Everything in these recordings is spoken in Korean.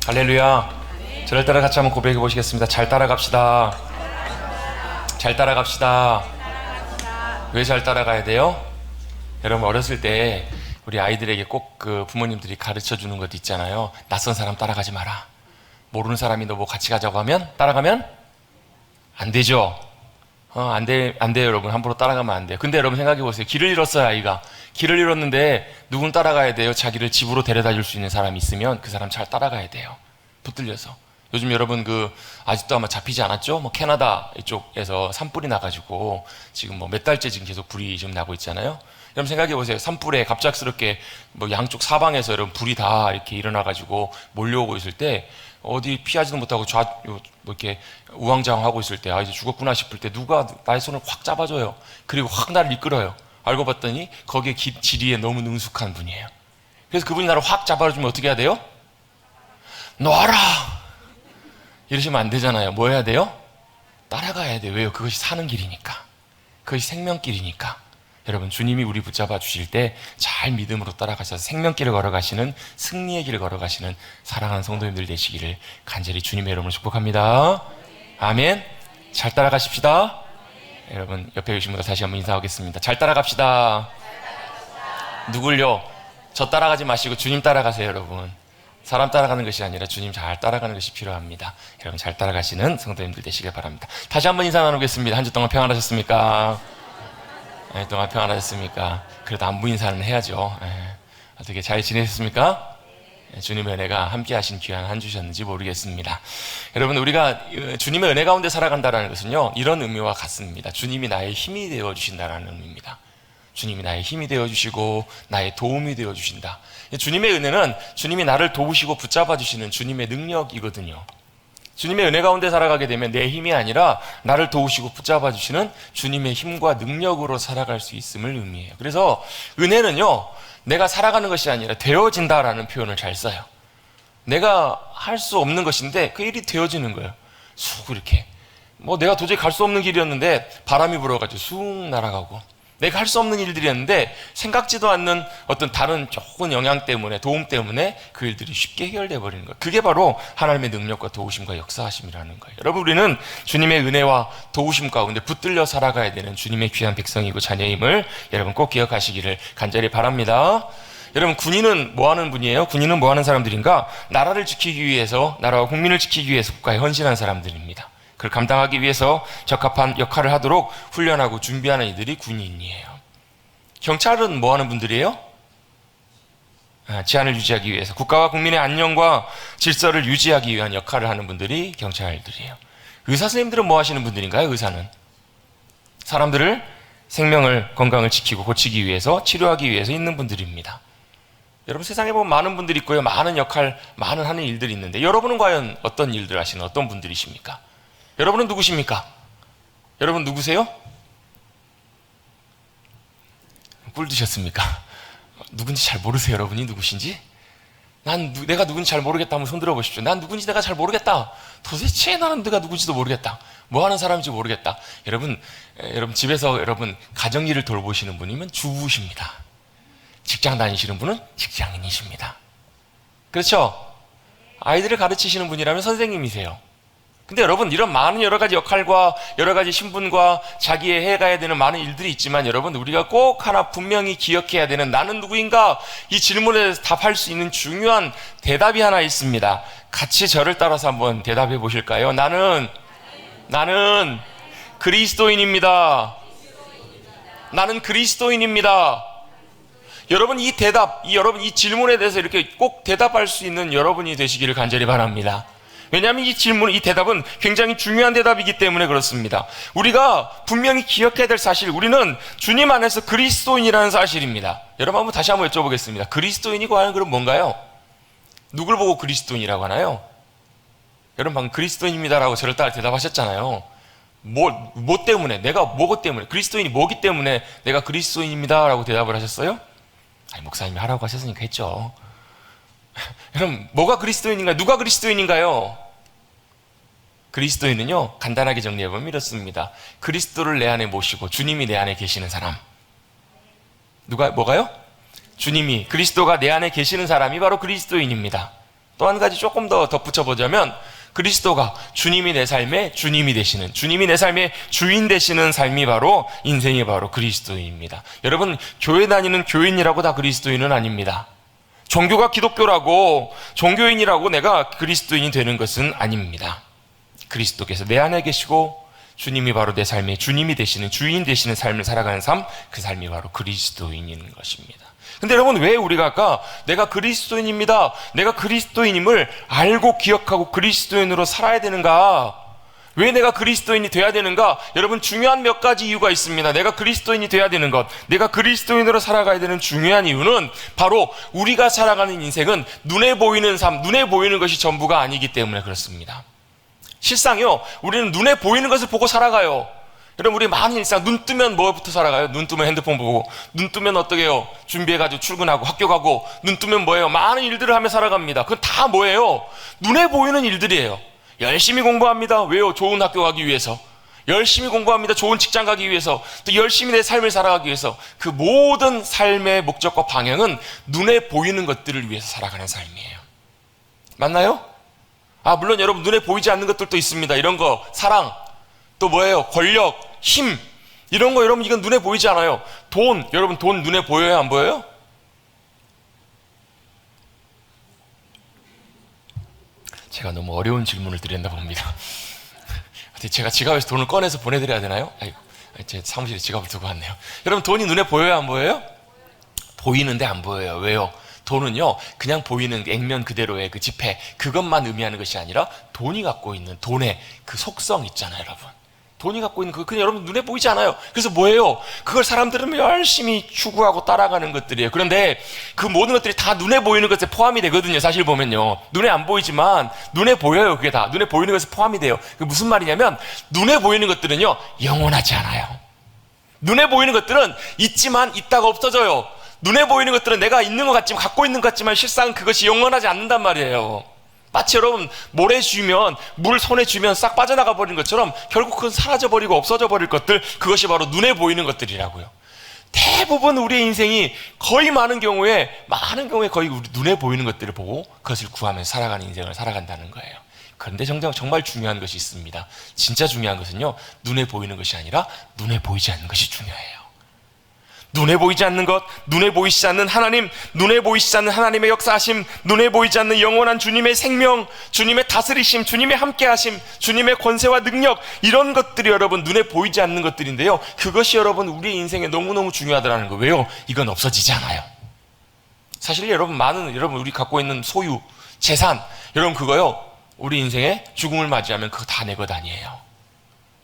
할렐루야. 저를 따라 같이 한번 고백해 보시겠습니다. 잘 따라갑시다. 잘 따라갑시다. 왜 잘 따라가야 돼요? 여러분, 어렸을 때 우리 아이들에게 꼭 그 부모님들이 가르쳐 주는 것도 있잖아요. 낯선 사람 따라가지 마라. 모르는 사람이 너 뭐 같이 가자고 하면 따라가면 안 되죠. 안 돼요, 여러분. 함부로 따라가면 안 돼요. 근데 여러분 생각해 보세요. 길을 잃었어요, 아이가. 길을 잃었는데 누군 따라가야 돼요? 자기를 집으로 데려다 줄 수 있는 사람이 있으면 그 사람 잘 따라가야 돼요. 붙들려서. 요즘 여러분 아직도 아마 잡히지 않았죠? 뭐 캐나다 이쪽에서 산불이 나가지고 지금 뭐 몇 달째 지금 계속 불이 좀 나고 있잖아요. 여러분 생각해 보세요. 산불에 갑작스럽게 뭐 양쪽 사방에서 여러분 불이 다 이렇게 일어나가지고 몰려오고 있을 때 어디 피하지도 못하고 뭐 이렇게 우왕좌왕하고 있을 때 이제 죽었구나 싶을 때 누가 나의 손을 확 잡아줘요. 그리고 확 나를 이끌어요. 알고 봤더니 거기에 지리에 너무 능숙한 분이에요. 그래서 그분이 나를 확 잡아주면 어떻게 해야 돼요? 놔라! 이러시면 안 되잖아요. 뭐 해야 돼요? 따라가야 돼요. 왜요? 그것이 사는 길이니까. 그것이 생명길이니까. 여러분, 주님이 우리 붙잡아 주실 때 잘 믿음으로 따라가셔서 생명길을 걸어가시는, 승리의 길을 걸어가시는 사랑하는 성도님들 되시기를 간절히 주님의 이름으로 축복합니다. 아멘. 잘 따라가십시다. 여러분, 옆에 계신 분들 다시 한번 인사하겠습니다. 잘 따라갑시다. 누굴요? 저 따라가지 마시고 주님 따라가세요, 여러분. 사람 따라가는 것이 아니라 주님 잘 따라가는 것이 필요합니다. 여러분, 잘 따라가시는 성도님들 되시길 바랍니다. 다시 한번 인사 나누겠습니다. 한 주 동안 평안하셨습니까? 한 주 동안 평안하셨습니까? 그래도 안부 인사는 해야죠. 어떻게 잘 지내셨습니까? 주님의 은혜가 함께 하신 귀한 한 주셨는지 모르겠습니다. 여러분, 우리가 주님의 은혜 가운데 살아간다는 것은요, 이런 의미와 같습니다. 주님이 나의 힘이 되어 주신다는 의미입니다. 주님이 나의 힘이 되어주시고 나의 도움이 되어주신다. 주님의 은혜는 주님이 나를 도우시고 붙잡아 주시는 주님의 능력이거든요. 주님의 은혜 가운데 살아가게 되면 내 힘이 아니라 나를 도우시고 붙잡아 주시는 주님의 힘과 능력으로 살아갈 수 있음을 의미해요. 그래서 은혜는요, 내가 살아가는 것이 아니라 되어진다라는 표현을 잘 써요. 내가 할 수 없는 것인데 그 일이 되어지는 거예요. 쑥 이렇게. 뭐 내가 도저히 갈 수 없는 길이었는데 바람이 불어가지고 쑥 날아가고, 내가 할 수 없는 일들이었는데 생각지도 않는 어떤 다른 좋은 영향 때문에, 도움 때문에 그 일들이 쉽게 해결되어 버리는 거예요. 그게 바로 하나님의 능력과 도우심과 역사하심이라는 거예요. 여러분, 우리는 주님의 은혜와 도우심 가운데 붙들려 살아가야 되는 주님의 귀한 백성이고 자녀임을 여러분 꼭 기억하시기를 간절히 바랍니다. 여러분, 군인은 뭐 하는 분이에요? 군인은 뭐 하는 사람들인가? 나라를 지키기 위해서, 나라와 국민을 지키기 위해서 국가에 헌신한 사람들입니다. 그걸 감당하기 위해서 적합한 역할을 하도록 훈련하고 준비하는 이들이 군인이에요. 경찰은 뭐 하는 분들이에요?治安을 유지하기 위해서, 국가와 국민의 안녕과 질서를 유지하기 위한 역할을 하는 분들이 경찰들이에요. 의사 선생님들은 뭐 하시는 분들인가요? 의사는 사람들을 생명을, 건강을 지키고 고치기 위해서, 치료하기 위해서 있는 분들입니다. 여러분, 세상에 보면 많은 분들이 있고요, 많은 역할, 많은 하는 일들이 있는데 여러분은 과연 어떤 일들 하시는 어떤 분들이십니까? 여러분은 누구십니까? 여러분 누구세요? 꿀 드셨습니까? 누군지 잘 모르세요? 여러분이 누구신지? 내가 누군지 잘 모르겠다 하면 손 들어 보십시오. 난 누군지 내가 잘 모르겠다. 도대체 나는 내가 누군지도 모르겠다. 뭐 하는 사람인지 모르겠다. 여러분 집에서 여러분 가정일을 돌보시는 분이면 주부십니다. 직장 다니시는 분은 직장인이십니다. 그렇죠? 아이들을 가르치시는 분이라면 선생님이세요. 근데 여러분, 이런 많은 여러 가지 역할과 여러 가지 신분과 자기의 해가야 되는 많은 일들이 있지만 여러분, 우리가 꼭 하나 분명히 기억해야 되는, 나는 누구인가? 이 질문에 대해서 답할 수 있는 중요한 대답이 하나 있습니다. 같이 저를 따라서 한번 대답해 보실까요? 나는 그리스도인입니다. 나는 그리스도인입니다. 여러분, 이 대답, 여러분 이 질문에 대해서 이렇게 꼭 대답할 수 있는 여러분이 되시기를 간절히 바랍니다. 왜냐하면 이 대답은 굉장히 중요한 대답이기 때문에 그렇습니다. 우리가 분명히 기억해야 될 사실, 우리는 주님 안에서 그리스도인이라는 사실입니다. 여러분, 다시 한번 여쭤보겠습니다. 그리스도인이 과연 그럼 뭔가요? 누굴 보고 그리스도인이라고 하나요? 여러분, 방금 그리스도인입니다라고 저를 따라 대답하셨잖아요. 뭐 때문에? 내가 뭐고 때문에? 그리스도인이 뭐기 때문에 내가 그리스도인입니다라고 대답을 하셨어요? 아니, 목사님이 하라고 하셨으니까 했죠. 여러분, 뭐가 그리스도인인가요? 누가 그리스도인인가요? 그리스도인은요, 간단하게 정리해보면 이렇습니다. 그리스도를 내 안에 모시고 주님이 내 안에 계시는 사람. 뭐가요? 주님이, 그리스도가 내 안에 계시는 사람이 바로 그리스도인입니다. 또 한 가지 조금 더 덧붙여보자면 그리스도가 주님이 내 삶의 주님이 되시는, 주님이 내 삶의 주인 되시는 삶이 바로 인생이 바로 그리스도인입니다. 여러분, 교회 다니는 교인이라고 다 그리스도인은 아닙니다. 종교가 기독교라고 종교인이라고 내가 그리스도인이 되는 것은 아닙니다. 그리스도께서 내 안에 계시고 주님이 바로 내 삶의 주님이 되시는, 주인 되시는 삶을 살아가는 삶, 그 삶이 바로 그리스도인인 것입니다. 근데 여러분, 왜 우리가 아까 내가 그리스도인입니다, 내가 그리스도인임을 알고 기억하고 그리스도인으로 살아야 되는가? 왜 내가 그리스도인이 돼야 되는가? 여러분, 중요한 몇 가지 이유가 있습니다. 내가 그리스도인이 돼야 되는 것, 내가 그리스도인으로 살아가야 되는 중요한 이유는 바로 우리가 살아가는 인생은 눈에 보이는 삶, 눈에 보이는 것이 전부가 아니기 때문에 그렇습니다. 실상요, 우리는 눈에 보이는 것을 보고 살아가요. 여러분, 우리 많은 일상, 눈 뜨면 뭐부터 살아가요? 눈 뜨면 핸드폰 보고, 눈 뜨면 어떻게 해요? 준비해가지고 출근하고 학교 가고, 눈 뜨면 뭐예요? 많은 일들을 하며 살아갑니다. 그건 다 뭐예요? 눈에 보이는 일들이에요. 열심히 공부합니다. 왜요? 좋은 학교 가기 위해서. 열심히 공부합니다. 좋은 직장 가기 위해서. 또 열심히 내 삶을 살아가기 위해서. 그 모든 삶의 목적과 방향은 눈에 보이는 것들을 위해서 살아가는 삶이에요. 맞나요? 물론 여러분, 눈에 보이지 않는 것들도 있습니다. 이런 거, 사랑, 또 뭐예요? 권력, 힘, 이런 거 여러분, 이건 눈에 보이지 않아요. 돈, 여러분, 돈 눈에 보여요? 안 보여요? 제가 너무 어려운 질문을 드렸나 봅니다. 제가 지갑에서 돈을 꺼내서 보내드려야 되나요? 아이고, 제 사무실에 지갑을 두고 왔네요. 여러분, 돈이 눈에 보여요? 안 보여요? 보이는데 안 보여요. 왜요? 돈은요, 그냥 보이는 액면 그대로의 그 지폐, 그것만 의미하는 것이 아니라 돈이 갖고 있는 돈의 그 속성 있잖아요, 여러분. 돈이 갖고 있는 그냥 여러분 눈에 보이지 않아요. 그래서 뭐예요? 그걸 사람들은 열심히 추구하고 따라가는 것들이에요. 그런데 그 모든 것들이 다 눈에 보이는 것에 포함이 되거든요. 사실 보면요, 눈에 안 보이지만 눈에 보여요. 그게 다 눈에 보이는 것에 포함이 돼요. 그게 무슨 말이냐면, 눈에 보이는 것들은요, 영원하지 않아요. 눈에 보이는 것들은 있지만 있다가 없어져요. 눈에 보이는 것들은 내가 있는 것 같지만, 갖고 있는 것 같지만 실상 그것이 영원하지 않는단 말이에요. 마치 여러분, 모래 쥐면, 물 손에 쥐면 싹 빠져나가 버린 것처럼 결국 그건 사라져 버리고 없어져 버릴 것들, 그것이 바로 눈에 보이는 것들이라고요. 대부분 우리의 인생이 많은 경우에 거의 우리 눈에 보이는 것들을 보고 그것을 구하면서 살아가는 인생을 살아간다는 거예요. 그런데 정말 중요한 것이 있습니다. 진짜 중요한 것은요, 눈에 보이는 것이 아니라 눈에 보이지 않는 것이 중요해요. 눈에 보이지 않는 것, 눈에 보이지 않는 하나님, 눈에 보이지 않는 하나님의 역사하심, 눈에 보이지 않는 영원한 주님의 생명, 주님의 다스리심, 주님의 함께하심, 주님의 권세와 능력, 이런 것들이 여러분 눈에 보이지 않는 것들인데요, 그것이 여러분 우리 인생에 너무너무 중요하다는 거예요. 왜요? 이건 없어지지 않아요. 사실 여러분, 여러분 우리 갖고 있는 소유, 재산, 여러분 그거요, 우리 인생에 죽음을 맞이하면 그거 다 내 것 아니에요.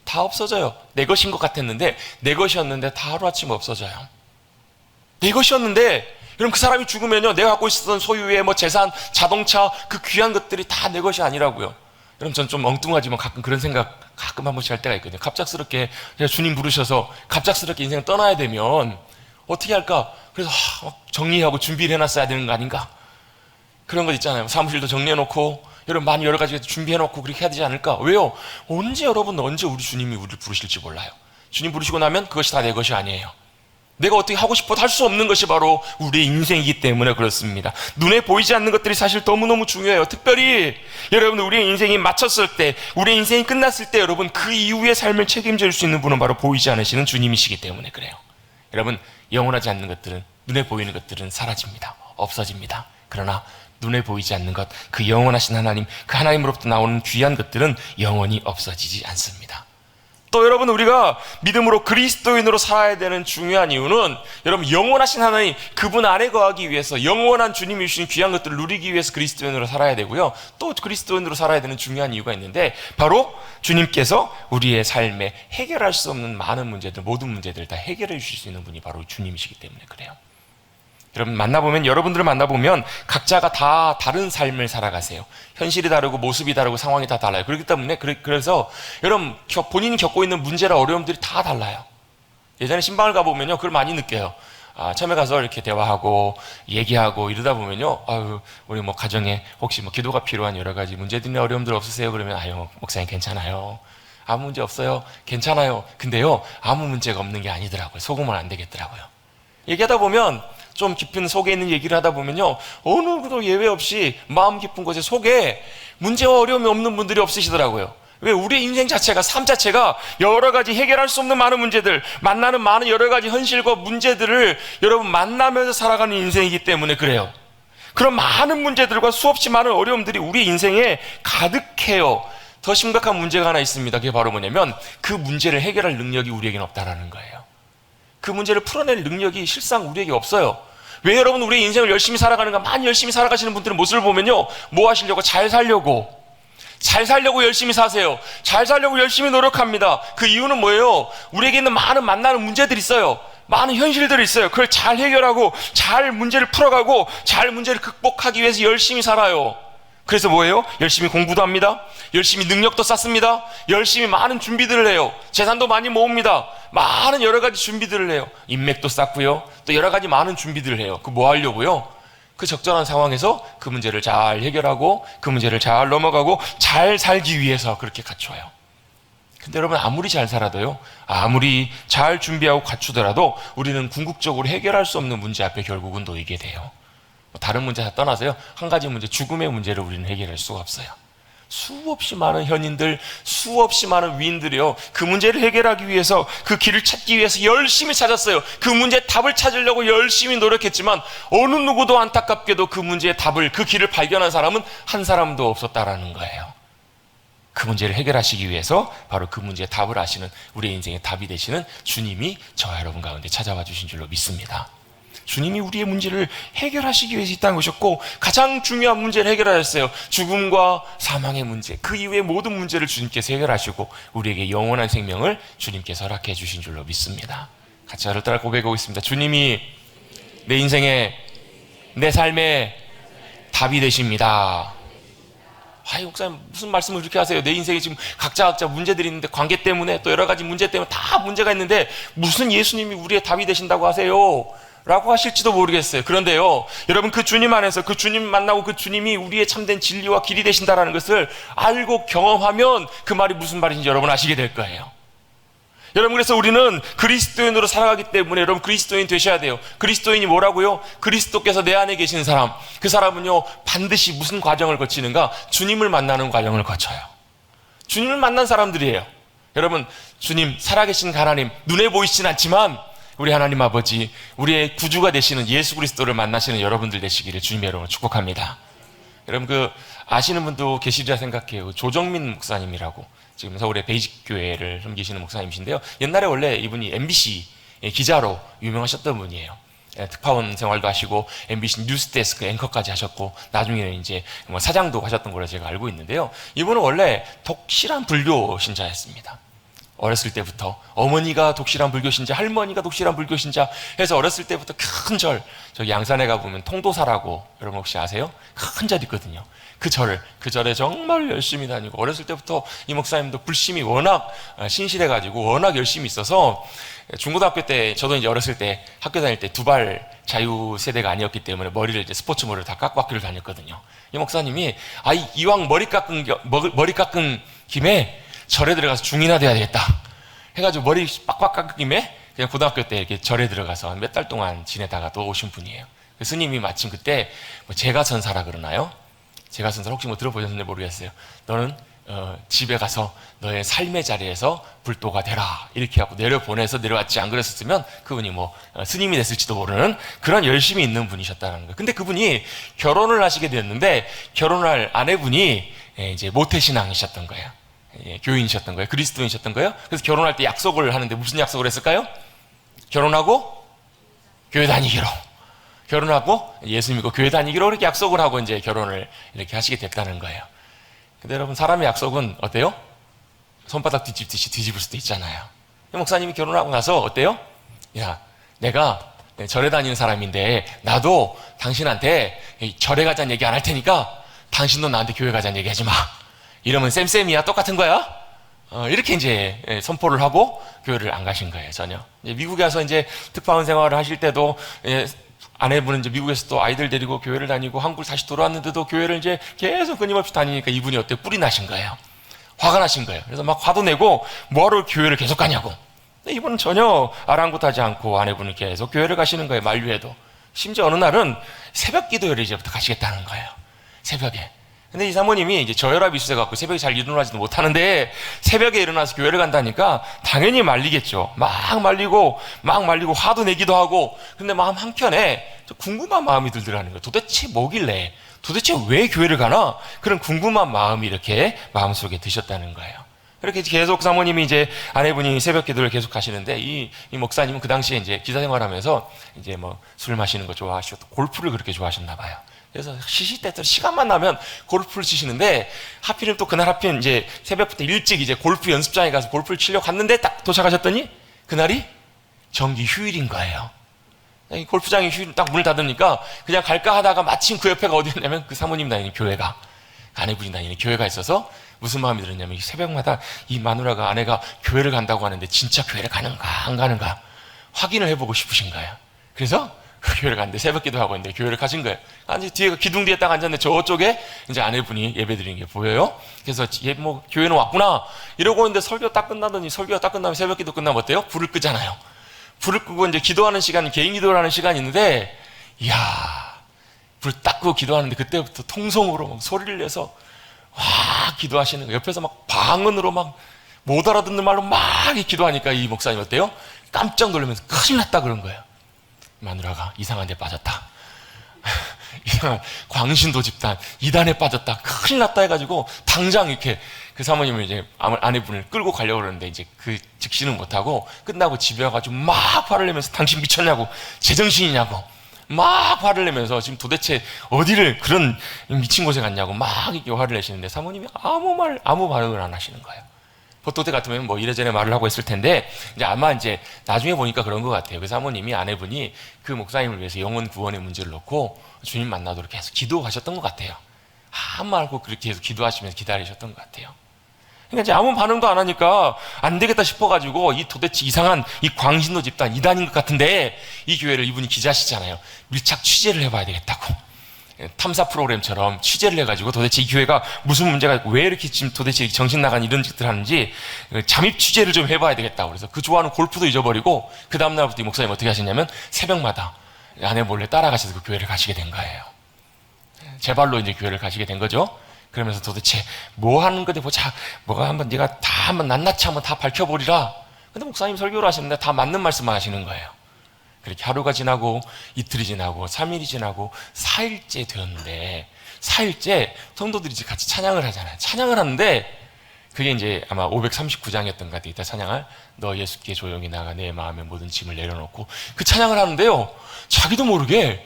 다 없어져요. 내 것인 것 같았는데, 내 것이었는데 다 하루아침에 없어져요. 내 것이었는데, 여러분 그 사람이 죽으면요, 내가 갖고 있었던 소유의 재산, 자동차, 그 귀한 것들이 다 내 것이 아니라고요. 여러분, 전 좀 엉뚱하지만 가끔 그런 생각 가끔 한 번씩 할 때가 있거든요. 갑작스럽게 주님 부르셔서 갑작스럽게 인생 떠나야 되면 어떻게 할까? 그래서 정리하고 준비를 해놨어야 되는 거 아닌가? 그런 것 있잖아요. 사무실도 정리해놓고, 여러분 많이 여러 가지 준비해놓고 그렇게 해야 되지 않을까? 왜요? 언제 우리 주님이 우리를 부르실지 몰라요. 주님 부르시고 나면 그것이 다 내 것이 아니에요. 내가 어떻게 하고 싶어도 할 수 없는 것이 바로 우리의 인생이기 때문에 그렇습니다. 눈에 보이지 않는 것들이 사실 너무너무 중요해요. 특별히 여러분, 우리의 인생이 마쳤을 때, 우리의 인생이 끝났을 때, 여러분 그 이후의 삶을 책임질 수 있는 분은 바로 보이지 않으시는 주님이시기 때문에 그래요. 여러분, 영원하지 않는 것들은, 눈에 보이는 것들은 사라집니다. 없어집니다. 그러나 눈에 보이지 않는 것, 그 영원하신 하나님, 그 하나님으로부터 나오는 귀한 것들은 영원히 없어지지 않습니다. 또 여러분, 우리가 믿음으로 그리스도인으로 살아야 되는 중요한 이유는, 여러분 영원하신 하나님, 그분 안에 거하기 위해서, 영원한 주님이 주신 귀한 것들을 누리기 위해서 그리스도인으로 살아야 되고요. 또 그리스도인으로 살아야 되는 중요한 이유가 있는데, 바로 주님께서 우리의 삶에 해결할 수 없는 많은 문제들, 모든 문제들을 다 해결해 주실 수 있는 분이 바로 주님이시기 때문에 그래요. 여러분 여러분들을 만나보면 각자가 다 다른 삶을 살아가세요. 현실이 다르고 모습이 다르고 상황이 다 달라요. 그렇기 때문에 그래서 여러분 본인이 겪고 있는 문제나 어려움들이 다 달라요. 예전에 신방을 가보면요, 그걸 많이 느껴요. 처음에 가서 이렇게 대화하고 얘기하고 이러다 보면요, 우리 가정에 혹시 기도가 필요한 여러 가지 문제들이나 어려움들 없으세요? 그러면 목사님 괜찮아요. 아무 문제 없어요. 괜찮아요. 근데요, 아무 문제가 없는 게 아니더라고요. 속으면 안 되겠더라고요. 얘기하다 보면 좀 깊은 속에 있는 얘기를 하다 보면요, 어느 누구도 예외 없이 마음 깊은 곳에 속에 문제와 어려움이 없는 분들이 없으시더라고요. 왜? 우리의 인생 자체가, 삶 자체가 여러 가지 해결할 수 없는 많은 문제들, 만나는 많은 여러 가지 현실과 문제들을 여러분 만나면서 살아가는 인생이기 때문에 그래요. 그런 많은 문제들과 수없이 많은 어려움들이 우리 인생에 가득해요. 더 심각한 문제가 하나 있습니다. 그게 바로 뭐냐면 그 문제를 해결할 능력이 우리에게는 없다라는 거예요. 그 문제를 풀어낼 능력이 실상 우리에게 없어요. 왜? 여러분, 우리의 인생을 열심히 살아가는가? 많이 열심히 살아가시는 분들의 모습을 보면요, 뭐 하시려고? 잘 살려고 열심히 사세요. 잘 살려고 열심히 노력합니다. 그 이유는 뭐예요? 우리에게 있는 많은 만나는 문제들이 있어요. 많은 현실들이 있어요. 그걸 잘 해결하고 잘 문제를 풀어가고 잘 문제를 극복하기 위해서 열심히 살아요. 그래서 뭐예요? 열심히 공부도 합니다. 열심히 능력도 쌓습니다. 열심히 많은 준비들을 해요. 재산도 많이 모읍니다. 많은 여러 가지 준비들을 해요. 인맥도 쌓고요. 또 여러 가지 많은 준비들을 해요. 그 뭐 하려고요? 그 적절한 상황에서 그 문제를 잘 해결하고 그 문제를 잘 넘어가고 잘 살기 위해서 그렇게 갖춰요. 근데 여러분, 아무리 잘 살아도요, 아무리 잘 준비하고 갖추더라도 우리는 궁극적으로 해결할 수 없는 문제 앞에 결국은 놓이게 돼요. 다른 문제 다 떠나서요, 한 가지 문제, 죽음의 문제를 우리는 해결할 수가 없어요. 수없이 많은 현인들, 수없이 많은 위인들이요, 그 문제를 해결하기 위해서, 그 길을 찾기 위해서 열심히 찾았어요. 그 문제의 답을 찾으려고 열심히 노력했지만 어느 누구도 안타깝게도 그 문제의 답을, 그 길을 발견한 사람은 한 사람도 없었다라는 거예요. 그 문제를 해결하시기 위해서 바로 그 문제의 답을 아시는, 우리의 인생의 답이 되시는 주님이 저와 여러분 가운데 찾아와 주신 줄로 믿습니다. 주님이 우리의 문제를 해결하시기 위해서 이 땅에 오셨고, 가장 중요한 문제를 해결하셨어요. 죽음과 사망의 문제, 그 이후의 모든 문제를 주님께서 해결하시고 우리에게 영원한 생명을 주님께서 허락해 주신 줄로 믿습니다. 같이 저를 따라 고백하고 있습니다. 주님이 내 인생의, 내 삶의 답이 되십니다. 목사님 무슨 말씀을 그렇게 하세요? 내 인생에 지금 각자 문제들이 있는데, 관계 때문에 또 여러 가지 문제 때문에 다 문제가 있는데 무슨 예수님이 우리의 답이 되신다고 하세요? 라고 하실지도 모르겠어요. 그런데요, 여러분, 그 주님 안에서, 그 주님 만나고 그 주님이 우리의 참된 진리와 길이 되신다는 것을 알고 경험하면 그 말이 무슨 말인지 여러분 아시게 될 거예요. 여러분, 그래서 우리는 그리스도인으로 살아가기 때문에 여러분 그리스도인 되셔야 돼요. 그리스도인이 뭐라고요? 그리스도께서 내 안에 계신 사람, 그 사람은요 반드시 무슨 과정을 거치는가? 주님을 만나는 과정을 거쳐요. 주님을 만난 사람들이에요. 여러분, 주님, 살아계신 하나님, 눈에 보이시진 않지만 우리 하나님 아버지, 우리의 구주가 되시는 예수 그리스도를 만나시는 여러분들 되시기를 주님의 이름으로 축복합니다. 여러분, 아시는 분도 계시리라 생각해요. 조정민 목사님이라고 지금 서울의 베이직교회를 섬기시는 목사님이신데요, 옛날에 원래 이분이 MBC 기자로 유명하셨던 분이에요. 특파원 생활도 하시고 MBC 뉴스데스크 앵커까지 하셨고 나중에는 이제 사장도 하셨던 걸로 제가 알고 있는데요, 이분은 원래 독실한 불교 신자였습니다. 어렸을 때부터 어머니가 독실한 불교신자, 할머니가 독실한 불교신자 해서 어렸을 때부터 큰 절, 저기 양산에 가보면 통도사라고 여러분 혹시 아세요? 큰 절 있거든요. 그 절에 정말 열심히 다니고, 어렸을 때부터 이 목사님도 불심이 워낙 신실해가지고 워낙 열심히 있어서 중고등학교 때, 저도 이제 어렸을 때 학교 다닐 때 두발 자유 세대가 아니었기 때문에 머리를 이제 스포츠 머리를 다 깎고 학교를 다녔거든요. 이 목사님이 이왕 머리 깎은 김에 절에 들어가서 중이나 돼야 되겠다 해가지고 머리 빡빡 깎은 김에 그냥 고등학교 때 이렇게 절에 들어가서 몇 달 동안 지내다가 또 오신 분이에요. 그 스님이 마침 그때 제가천사라 그러나요? 제가천사 혹시 들어보셨는지 모르겠어요. 너는 집에 가서 너의 삶의 자리에서 불도가 되라 이렇게 하고 내려보내서 내려왔지, 안 그랬었으면 그분이 스님이 됐을지도 모르는 그런 열심히 있는 분이셨다는 거예요. 근데 그분이 결혼을 하시게 됐는데 결혼할 아내분이 이제 모태신앙이셨던 거예요. 교인이셨던 거예요. 그리스도인이셨던 거예요. 그래서 결혼할 때 약속을 하는데 무슨 약속을 했을까요? 결혼하고 교회 다니기로. 결혼하고 예수 믿고 교회 다니기로 이렇게 약속을 하고 이제 결혼을 이렇게 하시게 됐다는 거예요. 근데 여러분, 사람의 약속은 어때요? 손바닥 뒤집듯이 뒤집을 수도 있잖아요. 목사님이 결혼하고 나서 어때요? 야, 내가 절에 다니는 사람인데 나도 당신한테 절에 가자는 얘기 안 할 테니까 당신도 나한테 교회 가자는 얘기 하지 마. 이러면 쌤쌤이야, 똑같은 거야? 이렇게 이제 선포를 하고 교회를 안 가신 거예요, 전혀. 미국에 와서 이제 특파원 생활을 하실 때도 아내분은 이제 미국에서 또 아이들 데리고 교회를 다니고 한국을 다시 돌아왔는데도 교회를 이제 계속 끊임없이 다니니까 이분이 어때? 뿔이 나신 거예요. 화가 나신 거예요. 그래서 막 화도 내고 뭐하러 교회를 계속 가냐고. 근데 이분은 전혀 아랑곳하지 않고 아내분은 계속 교회를 가시는 거예요, 만류해도. 심지어 어느 날은 새벽 기도회를 이제부터 가시겠다는 거예요. 새벽에. 근데 이 사모님이 이제 저혈압이 있으셔갖고 새벽에 잘 일어나지도 못하는데 새벽에 일어나서 교회를 간다니까 당연히 말리겠죠. 막 말리고 화도 내기도 하고. 근데 마음 한켠에 궁금한 마음이 들더라는 거예요. 도대체 뭐길래, 도대체 왜 교회를 가나? 그런 궁금한 마음이 이렇게 마음속에 드셨다는 거예요. 그렇게 계속 사모님이 이제 아내분이 새벽 기도를 계속 하시는데 이 목사님은 그 당시에 이제 기사 생활하면서 이제 뭐 술 마시는 거 좋아하시고 골프를 그렇게 좋아하셨나 봐요. 그래서 시시때때로 시간만 나면 골프를 치시는데 하필이면 또 그날 하필 이제 새벽부터 일찍 이제 골프 연습장에 가서 골프를 치려고 갔는데 딱 도착하셨더니 그날이 정기 휴일인 거예요. 이 골프장이 휴일 딱 문을 닫으니까 그냥 갈까 하다가 마침 그 옆에가 어디였냐면 그 사모님 다니는 교회가, 아내분이 다니는 교회가 있어서 무슨 마음이 들었냐면 새벽마다 이 마누라가, 아내가 교회를 간다고 하는데 진짜 교회를 가는가 안 가는가 확인을 해보고 싶으신 거예요. 그래서 교회를 갔는데 새벽 기도하고 있는데 교회를 가신 거예요. 아니 뒤에 기둥 뒤에 딱 앉았는데 저쪽에 이제 아내분이 예배 드리는 게 보여요. 그래서 뭐 교회는 왔구나 이러고 있는데 설교가 딱 끝나면 새벽 기도 끝나면 어때요? 불을 끄잖아요. 불을 끄고 이제 기도하는 시간, 개인 기도를 하는 시간이 있는데, 이야, 불 딱 끄고 기도하는데 그때부터 통성으로 막 소리를 내서 와 기도하시는 거예요. 옆에서 막 방언으로 막 못 알아듣는 말로 막 기도하니까 이 목사님 어때요? 깜짝 놀라면서 큰일 났다 그런 거예요. 마누라가 이상한 데 빠졌다. 이상한 광신도 집단 이단에 빠졌다. 큰일 났다 해가지고 당장 이렇게 그 사모님을 이제 아내분을 끌고 가려고 그러는데 이제 그 즉시는 못하고 끝나고 집에 와가지고 막 화를 내면서 당신 미쳤냐고, 제정신이냐고 막 화를 내면서 지금 도대체 어디를 그런 미친 곳에 갔냐고 막 이렇게 화를 내시는데 사모님이 아무 반응을 안 하시는 거예요. 보통 때 같으면 뭐 이래저래 말을 하고 있을 텐데 이제 아마 이제 나중에 보니까 그런 것 같아요. 그 사모님이, 아내분이 그 목사님을 위해서 영혼 구원의 문제를 놓고 주님 만나도록 계속 기도하셨던 것 같아요. 아무 말 없고 그렇게 계속 기도하시면서 기다리셨던 것 같아요. 그러니까 이제 아무 반응도 안 하니까 안 되겠다 싶어가지고 이 도대체 이상한 이 광신도 집단 이단인 것 같은데 이 교회를, 이분이 기자시잖아요, 밀착 취재를 해봐야 되겠다고 탐사 프로그램처럼 취재를 해가지고 도대체 이 교회가 무슨 문제가 있고 왜 이렇게 지금 도대체 정신 나간 이런 짓들 하는지 잠입 취재를 좀 해봐야 되겠다고. 그래서 그 좋아하는 골프도 잊어버리고 그 다음날부터 이 목사님 어떻게 하셨냐면 새벽마다 아내 몰래 따라가셔서 그 교회를 가시게 된 거예요. 제 발로 이제 교회를 가시게 된 거죠. 그러면서 도대체 뭐 하는 건데 보자, 뭐가 한번 네가 다 한번 낱낱이 한번 다 밝혀보리라. 근데 목사님 설교를 하시는데 다 맞는 말씀만 하시는 거예요. 그렇게 하루가 지나고 이틀이 지나고 3일이 지나고 4일째 되었는데, 4일째 성도들이 같이 찬양을 하잖아요. 찬양을 하는데 그게 이제 아마 539장이었던 것 같아요. 이따 찬양할 너 예수께 조용히 나가 내 마음의 모든 짐을 내려놓고 그 찬양을 하는데요, 자기도 모르게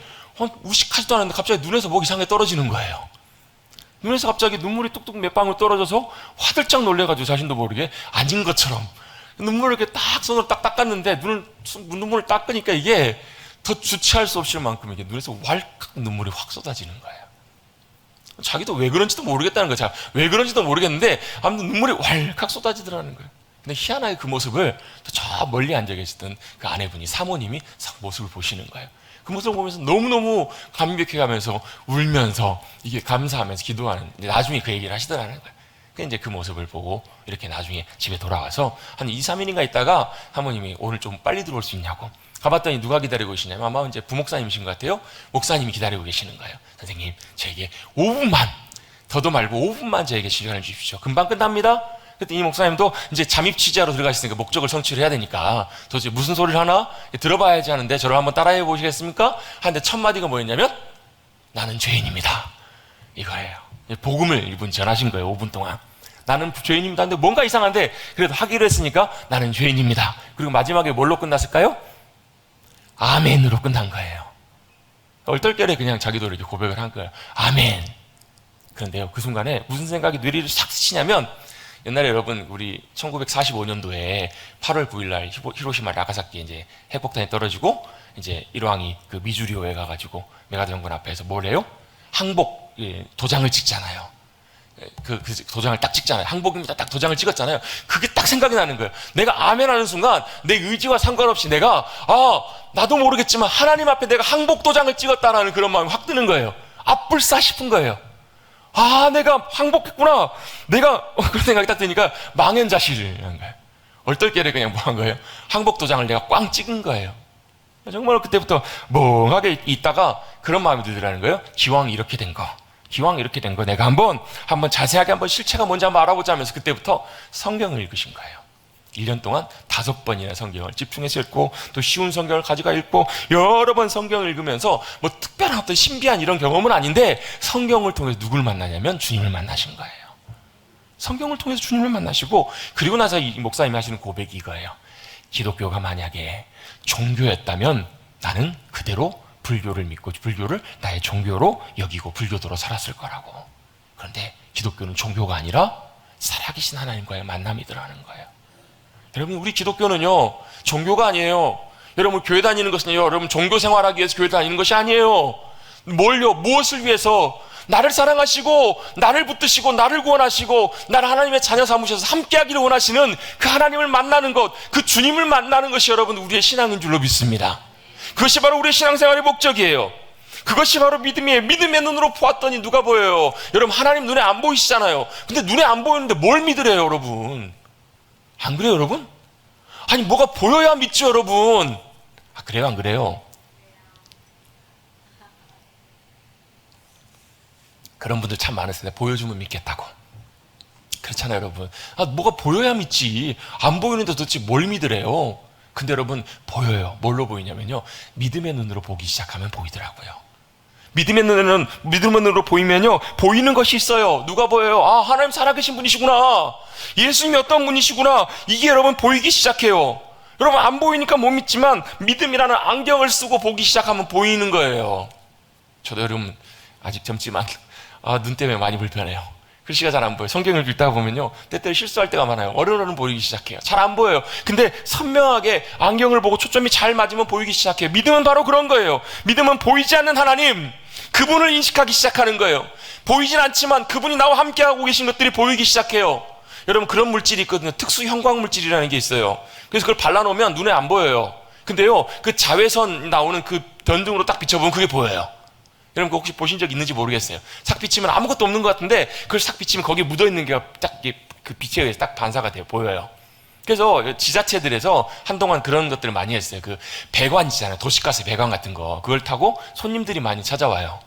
우식하지도 않았는데 갑자기 눈에서 뭐 이상하게 떨어지는 거예요. 눈에서 갑자기 눈물이 뚝뚝 몇 방울 떨어져서 화들짝 놀래가지고 자신도 모르게 앉은 것처럼 눈물을 이렇게 딱 손으로 딱 닦았는데 눈물을 닦으니까 이게 더 주체할 수 없을 만큼 이게 눈에서 왈칵 눈물이 확 쏟아지는 거예요. 자기도 왜 그런지도 모르겠다는 거죠. 왜 그런지도 모르겠는데 아무튼 눈물이 왈칵 쏟아지더라는 거예요. 근데 희한하게 그 모습을 저 멀리 앉아 계시던 그 아내분이, 사모님이 싹 모습을 보시는 거예요. 그 모습을 보면서 너무너무 감격해가면서 울면서 이게 감사하면서 기도하는, 나중에 그 얘기를 하시더라는 거예요. 이제 그 모습을 보고 이렇게 나중에 집에 돌아와서 한 2, 3일인가 있다가 사모님이 오늘 좀 빨리 들어올 수 있냐고 가봤더니 누가 기다리고 계시냐면 아마 이제 부목사님이신 것 같아요. 목사님이 기다리고 계시는 거예요. 선생님, 저에게 5분만, 더도 말고 5분만 저에게 시간을 주십시오. 금방 끝납니다. 그랬더니 이 목사님도 이제 잠입 취재하러 들어가셨으니까 목적을 성취를 해야 되니까 도대체 무슨 소리를 하나 들어봐야지 하는데 저를 한번 따라해 보시겠습니까? 하는데 첫 마디가 뭐였냐면 나는 죄인입니다, 이거예요. 복음을 이분 전하신 거예요. 5분 동안 나는 죄인입니다. 근데 뭔가 이상한데 그래도 하기로 했으니까 나는 죄인입니다. 그리고 마지막에 뭘로 끝났을까요? 아멘으로 끝난 거예요. 얼떨결에 그냥 자기도 이렇게 고백을 한 거예요. 아멘. 그런데요, 그 순간에 무슨 생각이 뇌리를 싹 스치냐면, 옛날에 여러분 우리 1945년도에 8월 9일날 히로시마 나가사키에 이제 핵폭탄이 떨어지고 이제 일왕이 그 미주리오에 가가지고 메가드정권 앞에서 뭘 해요? 항복 도장을 찍잖아요. 그 도장을 딱 찍잖아요. 항복입니다. 딱 도장을 찍었잖아요. 그게 딱 생각이 나는 거예요. 내가 아멘 하는 순간 내 의지와 상관없이 내가 나도 모르겠지만 하나님 앞에 내가 항복 도장을 찍었다라는 그런 마음이 확 드는 거예요. 불싸 싶은 거예요. 내가 항복했구나. 내가 그런 생각이 딱 드니까 망연자실을 한 거예요. 얼떨결에 그냥 뭐 한 거예요? 항복 도장을 내가 꽝 찍은 거예요. 정말 그때부터 멍하게 있다가 그런 마음이 들더라는 거예요. 기왕 이렇게 된 거, 내가 한번 자세하게 한번 실체가 뭔지 한번 알아보자 하면서 그때부터 성경을 읽으신 거예요. 1년 동안 5번이나 성경을 집중해서 읽고, 또 쉬운 성경을 가져가 읽고, 여러 번 성경을 읽으면서 뭐 특별한 어떤 신비한 이런 경험은 아닌데, 성경을 통해서 누굴 만나냐면 주님을 만나신 거예요. 성경을 통해서 주님을 만나시고, 그리고 나서 이 목사님이 하시는 고백이 이거예요. 기독교가 만약에 종교였다면 나는 그대로 불교를 믿고 불교를 나의 종교로 여기고 불교도로 살았을 거라고. 그런데 기독교는 종교가 아니라 살아계신 하나님과의 만남이더라는 거예요. 여러분, 우리 기독교는요, 종교가 아니에요. 여러분, 교회 다니는 것은요, 여러분 종교 생활하기 위해서 교회 다니는 것이 아니에요. 뭘요? 무엇을 위해서? 나를 사랑하시고 나를 붙드시고 나를 구원하시고 나를 하나님의 자녀 삼으셔서 함께하기를 원하시는 그 하나님을 만나는 것, 그 주님을 만나는 것이 여러분 우리의 신앙인 줄로 믿습니다. 그것이 바로 우리의 신앙생활의 목적이에요. 그것이 바로 믿음이에요. 믿음의 눈으로 보았더니 누가 보여요? 여러분, 하나님 눈에 안 보이시잖아요. 근데 눈에 안 보이는데 뭘 믿으래요, 여러분? 안 그래요, 여러분? 아니, 뭐가 보여야 믿죠, 여러분? 아, 그래요, 안 그래요? 그런 분들 참 많으세요. 보여주면 믿겠다고. 그렇잖아요, 여러분. 아, 뭐가 보여야 믿지. 안 보이는데 도대체 뭘 믿으래요? 근데 여러분, 보여요. 뭘로 보이냐면요, 믿음의 눈으로 보기 시작하면 보이더라고요. 믿음의 눈으로 보이면요, 보이는 것이 있어요. 누가 보여요? 아, 하나님 살아계신 분이시구나. 예수님이 어떤 분이시구나. 이게 여러분 보이기 시작해요. 여러분, 안 보이니까 못 믿지만 믿음이라는 안경을 쓰고 보기 시작하면 보이는 거예요. 저도 여러분 아직 젊지만 눈 때문에 많이 불편해요. 글씨가 잘 안 보여요. 성경을 읽다가 보면요, 때때로 실수할 때가 많아요. 어른어른 보이기 시작해요. 잘 안 보여요. 근데 선명하게 안경을 보고 초점이 잘 맞으면 보이기 시작해요. 믿음은 바로 그런 거예요. 믿음은 보이지 않는 하나님, 그분을 인식하기 시작하는 거예요. 보이진 않지만 그분이 나와 함께하고 계신 것들이 보이기 시작해요. 여러분, 그런 물질이 있거든요. 특수 형광물질이라는 게 있어요. 그래서 그걸 발라놓으면 눈에 안 보여요. 근데요, 그 자외선 나오는 그 변등으로 딱 비춰보면 그게 보여요. 여러분, 혹시 보신 적 있는지 모르겠어요. 싹 비치면 아무것도 없는 것 같은데 그걸 싹 비치면 거기에 묻어있는 게 딱 그 빛에 의해서 딱 반사가 돼요. 보여요. 그래서 지자체들에서 한동안 그런 것들을 많이 했어요. 그 배관 있잖아요. 도시가스 배관 같은 거. 그걸 타고 손님들이 많이 찾아와요.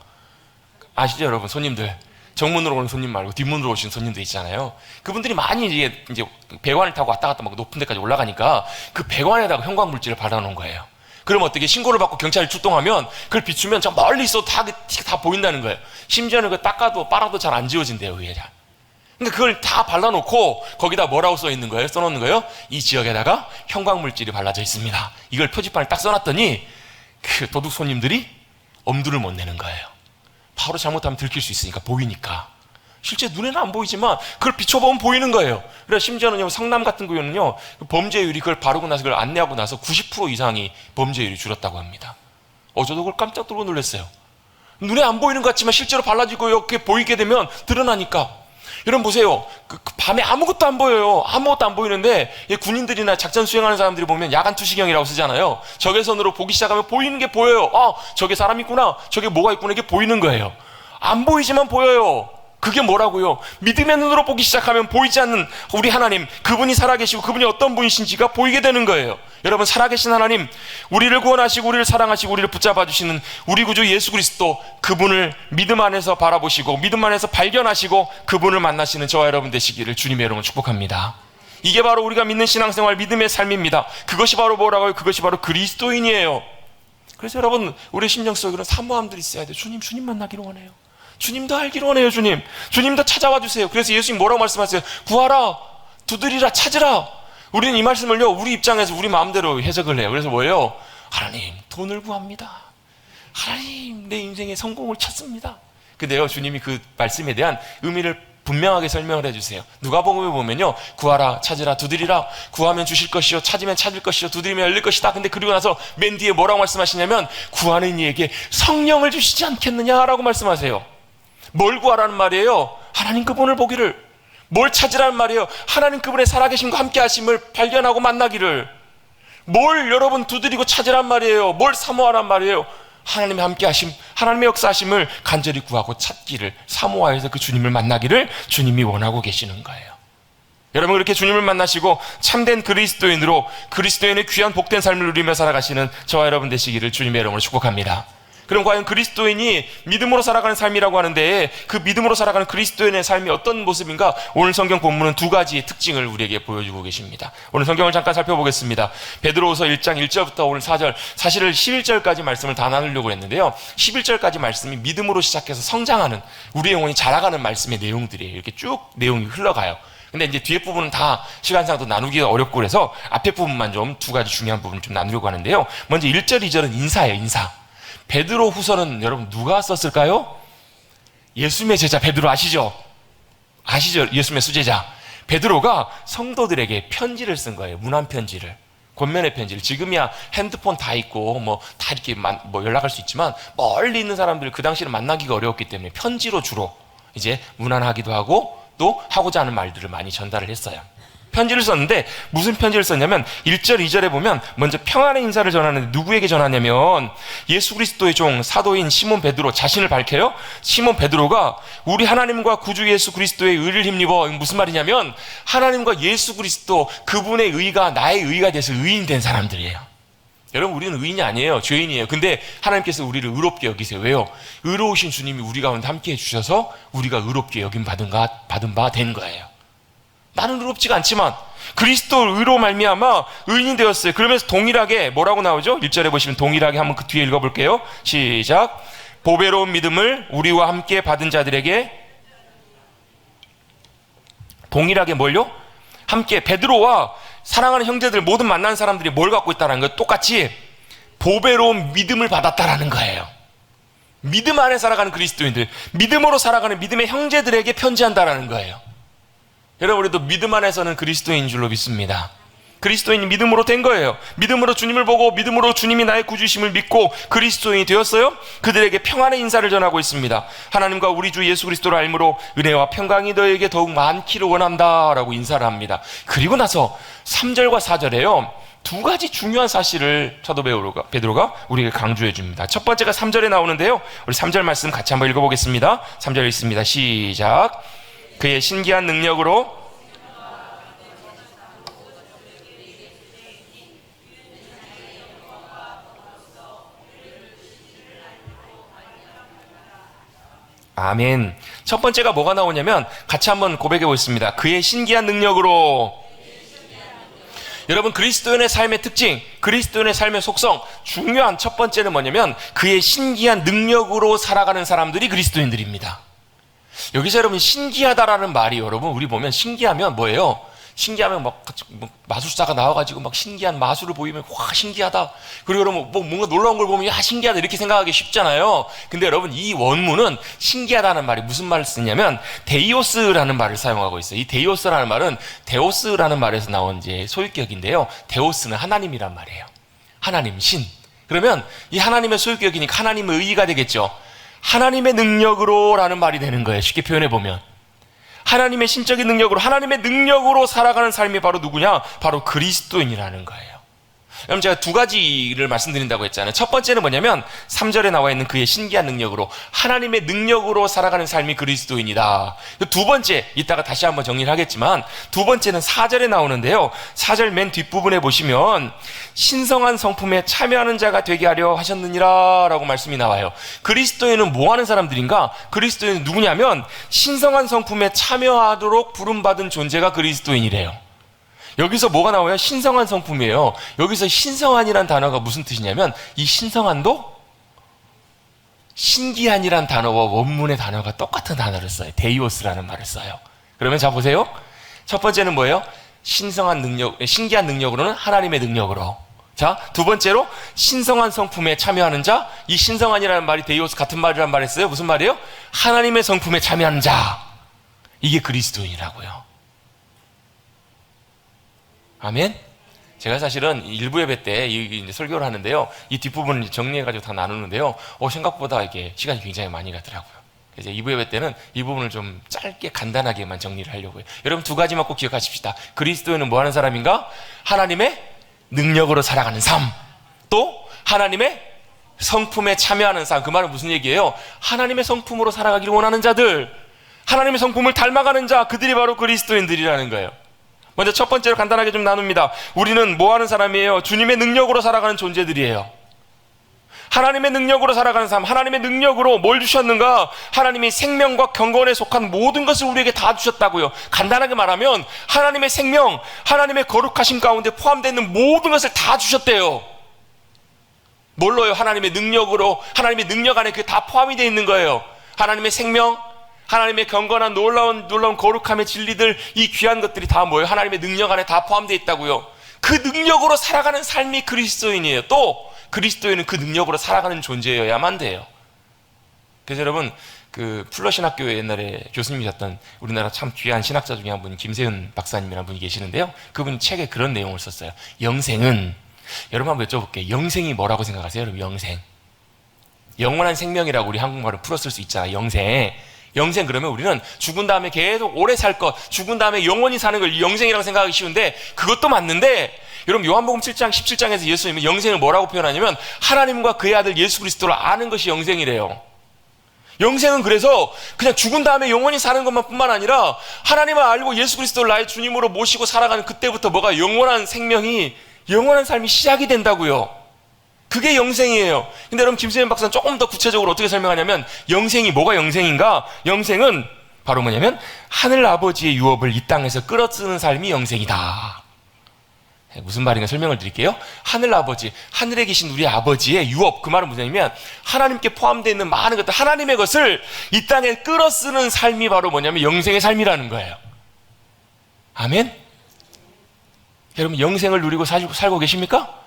아시죠, 여러분? 손님들. 정문으로 오는 손님 말고 뒷문으로 오시는 손님들 있잖아요. 그분들이 많이 이제 배관을 타고 왔다 갔다 막 높은 데까지 올라가니까 그 배관에다가 형광물질을 발라놓은 거예요. 그럼 어떻게, 신고를 받고 경찰이 출동하면 그걸 비추면 저 멀리 있어도 다 보인다는 거예요. 심지어는 그 닦아도 빨아도 잘 안 지워진대요, 그게. 그러니까 그걸 다 발라놓고 거기다 뭐라고 써 있는 거예요? 써놓는 거예요? 이 지역에다가 형광물질이 발라져 있습니다. 이걸 표지판을 딱 써놨더니 그 도둑 손님들이 엄두를 못 내는 거예요. 바로 잘못하면 들킬 수 있으니까, 보이니까. 실제 눈에는 안 보이지만 그걸 비춰보면 보이는 거예요. 그래서 심지어는 성남 같은 경우는요, 범죄율이 그걸 바르고 나서 그걸 안내하고 나서 90% 이상이 범죄율이 줄었다고 합니다. 저도 그걸 깜짝 놀랐어요. 눈에 안 보이는 것 같지만 실제로 발라지고 이렇게 보이게 되면 드러나니까. 여러분 보세요. 그 밤에 아무것도 안 보여요. 아무것도 안 보이는데 군인들이나 작전 수행하는 사람들이 보면 야간 투시경이라고 쓰잖아요. 적외선으로 보기 시작하면 보이는 게 보여요. 아, 저게 사람 있구나, 저게 뭐가 있구나, 이게 보이는 거예요. 안 보이지만 보여요. 그게 뭐라고요? 믿음의 눈으로 보기 시작하면 보이지 않는 우리 하나님, 그분이 살아계시고 그분이 어떤 분이신지가 보이게 되는 거예요. 여러분, 살아계신 하나님, 우리를 구원하시고 우리를 사랑하시고 우리를 붙잡아 주시는 우리 구주 예수 그리스도, 그분을 믿음 안에서 바라보시고 믿음 안에서 발견하시고 그분을 만나시는 저와 여러분 되시기를 주님의 이름으로 축복합니다. 이게 바로 우리가 믿는 신앙생활, 믿음의 삶입니다. 그것이 바로 뭐라고요? 그것이 바로 그리스도인이에요. 그래서 여러분, 우리 심령 속에 그런 사모함들이 있어야 돼요. 주님 만나기를 원해요. 주님도 알기를 원해요. 주님도 찾아와 주세요. 그래서 예수님 뭐라고 말씀하세요? 구하라, 두드리라, 찾으라. 우리는 이 말씀을요, 우리 입장에서 우리 마음대로 해석을 해요. 그래서 뭐예요? 하나님, 돈을 구합니다. 하나님, 내 인생의 성공을 찾습니다. 근데요, 주님이 그 말씀에 대한 의미를 분명하게 설명을 해주세요. 누가복음에 보면요, 구하라, 찾으라, 두드리라. 구하면 주실 것이요, 찾으면 찾을 것이요, 두드리면 열릴 것이다. 근데 그리고 나서 맨 뒤에 뭐라고 말씀하시냐면, 구하는 이에게 성령을 주시지 않겠느냐라고 말씀하세요. 뭘 구하라는 말이에요? 하나님 그분을 보기를. 뭘 찾으라는 말이에요? 하나님 그분의 살아계심과 함께 하심을 발견하고 만나기를. 뭘 여러분 두드리고 찾으란 말이에요? 뭘 사모하란 말이에요? 하나님의 함께 하심, 하나님의 역사하심을 간절히 구하고 찾기를, 사모하여서 그 주님을 만나기를 주님이 원하고 계시는 거예요. 여러분 그렇게 주님을 만나시고 참된 그리스도인으로 그리스도인의 귀한 복된 삶을 누리며 살아가시는 저와 여러분 되시기를 주님의 이름으로 축복합니다. 그럼 과연 그리스도인이 믿음으로 살아가는 삶이라고 하는데 그 믿음으로 살아가는 그리스도인의 삶이 어떤 모습인가? 오늘 성경 본문은 두 가지의 특징을 우리에게 보여주고 계십니다. 오늘 성경을 잠깐 살펴보겠습니다. 베드로후서 1장 1절부터 오늘 4절, 사실은 11절까지 말씀을 다 나누려고 했는데요, 11절까지 말씀이 믿음으로 시작해서 성장하는, 우리 영혼이 자라가는 말씀의 내용들이에요. 이렇게 쭉 내용이 흘러가요. 근데 이제 뒤에 부분은 다 시간상도 나누기가 어렵고 그래서 앞에 부분만 좀 두 가지 중요한 부분을 좀 나누려고 하는데요, 먼저 1절 2절은 인사예요. 인사. 베드로 후서는 여러분 누가 썼을까요? 예수님의 제자 베드로 아시죠? 아시죠? 예수님의 수제자 베드로가 성도들에게 편지를 쓴 거예요. 문안 편지를, 권면의 편지를. 지금이야 핸드폰 다 있고 뭐 다 이렇게 뭐 연락할 수 있지만 멀리 있는 사람들 그 당시에는 만나기가 어려웠기 때문에 편지로 주로 이제 문안하기도 하고 또 하고자 하는 말들을 많이 전달을 했어요. 편지를 썼는데 무슨 편지를 썼냐면 1절 2절에 보면 먼저 평안의 인사를 전하는데 누구에게 전하냐면 예수 그리스도의 종 사도인 시몬 베드로 자신을 밝혀요. 시몬 베드로가 우리 하나님과 구주 예수 그리스도의 의를 힘입어, 무슨 말이냐면 하나님과 예수 그리스도 그분의 의가 나의 의가 돼서 의인 된 사람들이에요. 여러분 우리는 의인이 아니에요. 죄인이에요. 근데 하나님께서 우리를 의롭게 여기세요. 왜요? 의로우신 주님이 우리 가운데 함께 해주셔서 우리가 의롭게 여김 받은 바 된 거예요. 나는 의롭지가 않지만 그리스도 의로 말미암아 의인이 되었어요. 그러면서 동일하게 뭐라고 나오죠? 1절에 보시면 동일하게 한번 그 뒤에 읽어볼게요. 시작. 보배로운 믿음을 우리와 함께 받은 자들에게, 동일하게 뭘요? 함께. 베드로와 사랑하는 형제들 모든 만나는 사람들이 뭘 갖고 있다는 거예요? 똑같이 보배로운 믿음을 받았다라는 거예요. 믿음 안에 살아가는 그리스도인들, 믿음으로 살아가는 믿음의 형제들에게 편지한다라는 거예요. 여러분 우리도 믿음 안에서는 그리스도인 줄로 믿습니다. 그리스도인이 믿음으로 된 거예요. 믿음으로 주님을 보고 믿음으로 주님이 나의 구주심을 믿고 그리스도인이 되었어요. 그들에게 평안의 인사를 전하고 있습니다. 하나님과 우리 주 예수 그리스도를 알므로 은혜와 평강이 너에게 더욱 많기를 원한다 라고 인사를 합니다. 그리고 나서 3절과 4절에요 두 가지 중요한 사실을 사도 베드로가 우리에게 강조해 줍니다. 첫 번째가 3절에 나오는데요, 우리 3절 말씀 같이 한번 읽어보겠습니다. 3절 읽습니다. 시작. 그의 신기한 능력으로 아멘. 첫 번째가 뭐가 나오냐면 같이 한번 고백해 보겠습니다. 그의 신기한 능력으로. 여러분 그리스도인의 삶의 특징, 그리스도인의 삶의 속성, 중요한 첫 번째는 뭐냐면 그의 신기한 능력으로 살아가는 사람들이 그리스도인들입니다. 여기서 여러분 신기하다라는 말이, 여러분 우리 보면 신기하면 뭐예요? 신기하면 막 마술사가 나와가지고 막 신기한 마술을 보이면 와 신기하다. 그리고 여러분 뭐 뭔가 놀라운 걸 보면 야 신기하다 이렇게 생각하기 쉽잖아요. 근데 여러분 이 원문은 신기하다는 말이 무슨 말을 쓰냐면 데이오스라는 말을 사용하고 있어요. 이 데이오스라는 말은 데오스라는 말에서 나온 이제 소유격인데요. 데오스는 하나님이란 말이에요. 하나님, 신. 그러면 이 하나님의 소유격이니까 하나님의 의의가 되겠죠. 하나님의 능력으로 라는 말이 되는 거예요. 쉽게 표현해 보면 하나님의 신적인 능력으로, 하나님의 능력으로 살아가는 삶이 바로 누구냐? 바로 그리스도인이라는 거예요. 그럼 제가 두 가지를 말씀드린다고 했잖아요. 첫 번째는 뭐냐면 3절에 나와 있는 그의 신기한 능력으로, 하나님의 능력으로 살아가는 삶이 그리스도인이다. 두 번째, 이따가 다시 한번 정리를 하겠지만 두 번째는 4절에 나오는데요, 4절 맨 뒷부분에 보시면 신성한 성품에 참여하는 자가 되게 하려 하셨느니라 라고 말씀이 나와요. 그리스도인은 뭐 하는 사람들인가? 그리스도인은 누구냐면 신성한 성품에 참여하도록 부름받은 존재가 그리스도인이래요. 여기서 뭐가 나와요? 신성한 성품이에요. 여기서 신성한이란 단어가 무슨 뜻이냐면 이 신성한도 신기한이란 단어와 원문의 단어가 똑같은 단어를 써요. 데이오스라는 말을 써요. 그러면 자 보세요. 첫 번째는 뭐예요? 신성한 능력, 신기한 능력으로는 하나님의 능력으로. 자, 두 번째로 신성한 성품에 참여하는 자. 이 신성한이라는 말이 데이오스 같은 말이란 말했어요. 무슨 말이에요? 하나님의 성품에 참여하는 자. 이게 그리스도인이라고요. 아멘? 제가 사실은 일부 예배 때 이제 설교를 하는데요, 이 뒷부분을 정리해가지고 다 나누는데요, 생각보다 이게 시간이 굉장히 많이 가더라고요. 그래서 2부 예배 때는 이 부분을 좀 짧게 간단하게만 정리를 하려고요. 여러분 두 가지만 꼭 기억하십시다. 그리스도인은 뭐 하는 사람인가? 하나님의 능력으로 살아가는 삶, 또 하나님의 성품에 참여하는 삶. 그 말은 무슨 얘기예요? 하나님의 성품으로 살아가기를 원하는 자들, 하나님의 성품을 닮아가는 자, 그들이 바로 그리스도인들이라는 거예요. 먼저 첫 번째로 간단하게 좀 나눕니다. 우리는 뭐 하는 사람이에요? 주님의 능력으로 살아가는 존재들이에요. 하나님의 능력으로 살아가는 삶, 하나님의 능력으로 뭘 주셨는가? 하나님이 생명과 경건에 속한 모든 것을 우리에게 다 주셨다고요. 간단하게 말하면 하나님의 생명, 하나님의 거룩하심 가운데 포함되어 있는 모든 것을 다 주셨대요. 뭘로요? 하나님의 능력으로, 하나님의 능력 안에 그게 다 포함이 되어 있는 거예요. 하나님의 생명, 하나님의 경건한 놀라운 거룩함의 진리들, 이 귀한 것들이 다 뭐예요? 하나님의 능력 안에 다 포함되어 있다고요. 그 능력으로 살아가는 삶이 그리스도인이에요. 또 그리스도인은 그 능력으로 살아가는 존재여야만 돼요. 그래서 여러분, 그 플러신학교에 옛날에 교수님이셨던 우리나라 참 귀한 신학자 중에 한 분이 김세은 박사님이라는 분이 계시는데요. 그분이 책에 그런 내용을 썼어요. 영생은, 여러분 한번 여쭤볼게요. 영생이 뭐라고 생각하세요? 여러분, 영생. 영원한 생명이라고 우리 한국말로 풀었을 수 있잖아요. 영생 그러면 우리는 죽은 다음에 계속 오래 살 것, 죽은 다음에 영원히 사는 걸 영생이라고 생각하기 쉬운데, 그것도 맞는데, 여러분 요한복음 7장 17장에서 예수님은 영생을 뭐라고 표현하냐면 하나님과 그의 아들 예수 그리스도를 아는 것이 영생이래요. 영생은 그래서 그냥 죽은 다음에 영원히 사는 것만 뿐만 아니라 하나님을 알고 예수 그리스도를 나의 주님으로 모시고 살아가는 그때부터 뭐가 영원한 생명이, 영원한 삶이 시작이 된다고요. 그게 영생이에요. 근데 여러분, 김세현 박사는 조금 더 구체적으로 어떻게 설명하냐면, 영생이 뭐가 영생인가? 영생은 바로 뭐냐면 하늘 아버지의 유업을 이 땅에서 끌어쓰는 삶이 영생이다. 무슨 말인가 설명을 드릴게요. 하늘 아버지, 하늘에 계신 우리 아버지의 유업, 그 말은 뭐냐면 하나님께 포함되어 있는 많은 것들, 하나님의 것을 이 땅에 끌어쓰는 삶이 바로 뭐냐면 영생의 삶이라는 거예요. 아멘? 여러분, 영생을 누리고 살고 계십니까?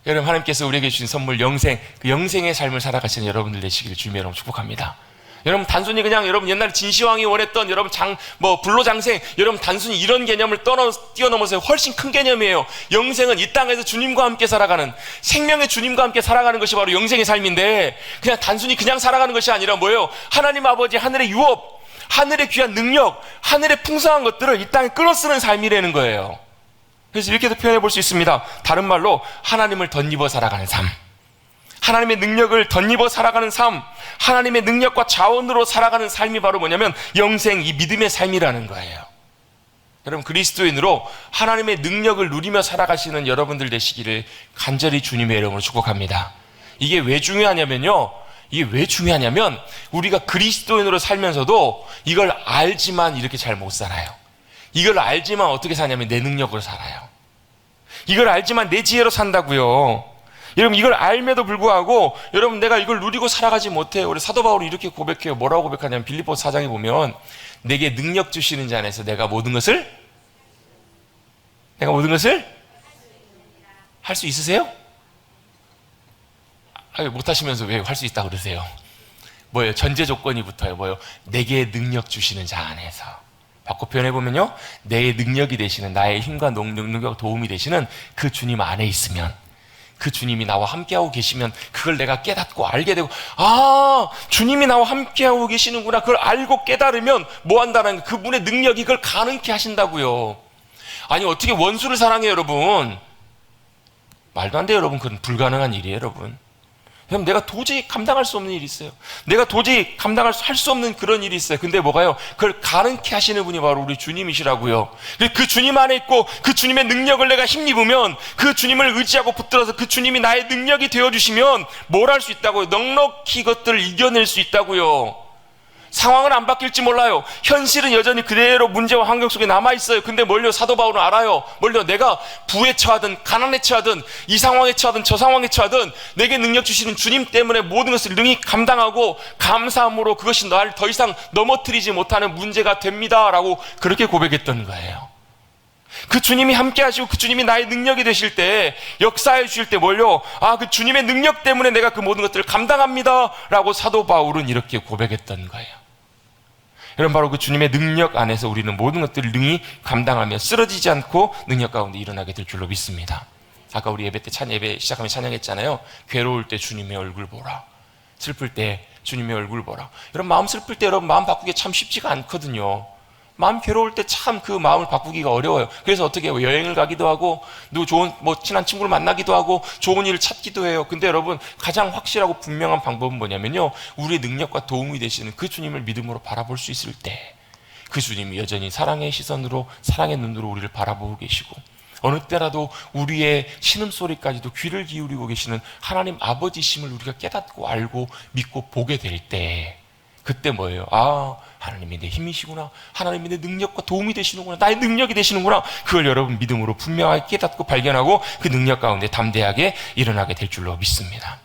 여러분, 하나님께서 우리에게 주신 선물 영생, 그 영생의 삶을 살아가시는 여러분들 되시기를 주님의 이름으로 축복합니다. 여러분, 단순히 그냥 여러분 옛날 진시황이 원했던 여러분 불로장생, 여러분 단순히 이런 개념을 뛰어넘어서 훨씬 큰 개념이에요. 영생은 이 땅에서 주님과 함께 살아가는, 생명의 주님과 함께 살아가는 것이 바로 영생의 삶인데, 그냥 단순히 그냥 살아가는 것이 아니라 뭐예요? 하나님 아버지 하늘의 유업, 하늘의 귀한 능력, 하늘의 풍성한 것들을 이 땅에 끌어쓰는 삶이라는 거예요. 그래서 이렇게도 표현해 볼 수 있습니다. 다른 말로 하나님을 덧입어 살아가는 삶, 하나님의 능력을 덧입어 살아가는 삶, 하나님의 능력과 자원으로 살아가는 삶이 바로 뭐냐면 영생, 이 믿음의 삶이라는 거예요. 여러분, 그리스도인으로 하나님의 능력을 누리며 살아가시는 여러분들 되시기를 간절히 주님의 이름으로 축복합니다. 이게 왜 중요하냐면요, 우리가 그리스도인으로 살면서도 이걸 알지만 이렇게 잘 못 살아요. 이걸 알지만 어떻게 사냐면 내 능력으로 살아요. 이걸 알지만 내 지혜로 산다고요. 여러분, 이걸 알면도 불구하고 여러분, 내가 이걸 누리고 살아가지 못해요. 우리 사도 바울이 이렇게 고백해요. 뭐라고 고백하냐면 빌립보서 4장에 보면 내게 능력 주시는 자 안에서 내가 모든 것을 할 수 있으세요? 못하시면서 왜 할 수 있다고 그러세요? 뭐예요? 전제 조건이 붙어요. 뭐예요? 내게 능력 주시는 자 안에서. 바꿔 표현해보면요, 내 능력이 되시는, 나의 힘과 능력과 도움이 되시는 그 주님 안에 있으면, 그 주님이 나와 함께하고 계시면 그걸 내가 깨닫고 알게 되고, 아, 주님이 나와 함께하고 계시는구나, 그걸 알고 깨달으면 뭐 한다는 거예요? 그분의 능력이 그걸 가능케 하신다고요. 아니, 어떻게 원수를 사랑해요, 여러분? 말도 안 돼요, 여러분. 그건 불가능한 일이에요, 여러분. 그럼 내가 도저히 감당할 수 없는 일이 있어요. 내가 도저히 할 수 없는 그런 일이 있어요. 근데 뭐가요? 그걸 가능케 하시는 분이 바로 우리 주님이시라고요. 그 주님 안에 있고 그 주님의 능력을 내가 힘입으면, 그 주님을 의지하고 붙들어서 그 주님이 나의 능력이 되어주시면 뭘 할 수 있다고요? 넉넉히 그것들을 이겨낼 수 있다고요. 상황은 안 바뀔지 몰라요. 현실은 여전히 그대로 문제와 환경 속에 남아있어요. 근데 뭘요? 사도 바울은 알아요. 뭘요? 내가 부에 처하든 가난에 처하든 이 상황에 처하든 저 상황에 처하든 내게 능력 주시는 주님 때문에 모든 것을 능히 감당하고 감사함으로 그것이 나를 더 이상 넘어뜨리지 못하는 문제가 됩니다 라고 그렇게 고백했던 거예요. 그 주님이 함께 하시고 그 주님이 나의 능력이 되실 때, 역사해 주실 때 뭘요? 아, 그 주님의 능력 때문에 내가 그 모든 것들을 감당합니다 라고 사도 바울은 이렇게 고백했던 거예요. 여러분, 바로 그 주님의 능력 안에서 우리는 모든 것들을 능히 감당하며 쓰러지지 않고 능력 가운데 일어나게 될 줄로 믿습니다. 아까 우리 예배 때 예배 시작하면 찬양했잖아요. 괴로울 때 주님의 얼굴 보라, 슬플 때 주님의 얼굴 보라. 여러분, 마음 슬플 때 여러분 마음 바꾸기 참 쉽지가 않거든요. 마음 괴로울 때 참 그 마음을 바꾸기가 어려워요. 그래서 어떻게 해요? 여행을 가기도 하고, 좋은 친한 친구를 만나기도 하고, 좋은 일을 찾기도 해요. 근데 여러분, 가장 확실하고 분명한 방법은 뭐냐면요, 우리의 능력과 도움이 되시는 그 주님을 믿음으로 바라볼 수 있을 때, 그 주님이 여전히 사랑의 시선으로, 사랑의 눈으로 우리를 바라보고 계시고, 어느 때라도 우리의 신음소리까지도 귀를 기울이고 계시는 하나님 아버지심을 우리가 깨닫고 알고 믿고 보게 될 때, 그때 뭐예요? 아, 하나님이 내 힘이시구나, 하나님이 내 능력과 도움이 되시는구나, 나의 능력이 되시는구나. 그걸 여러분 믿음으로 분명하게 깨닫고 발견하고 그 능력 가운데 담대하게 일어나게 될 줄로 믿습니다.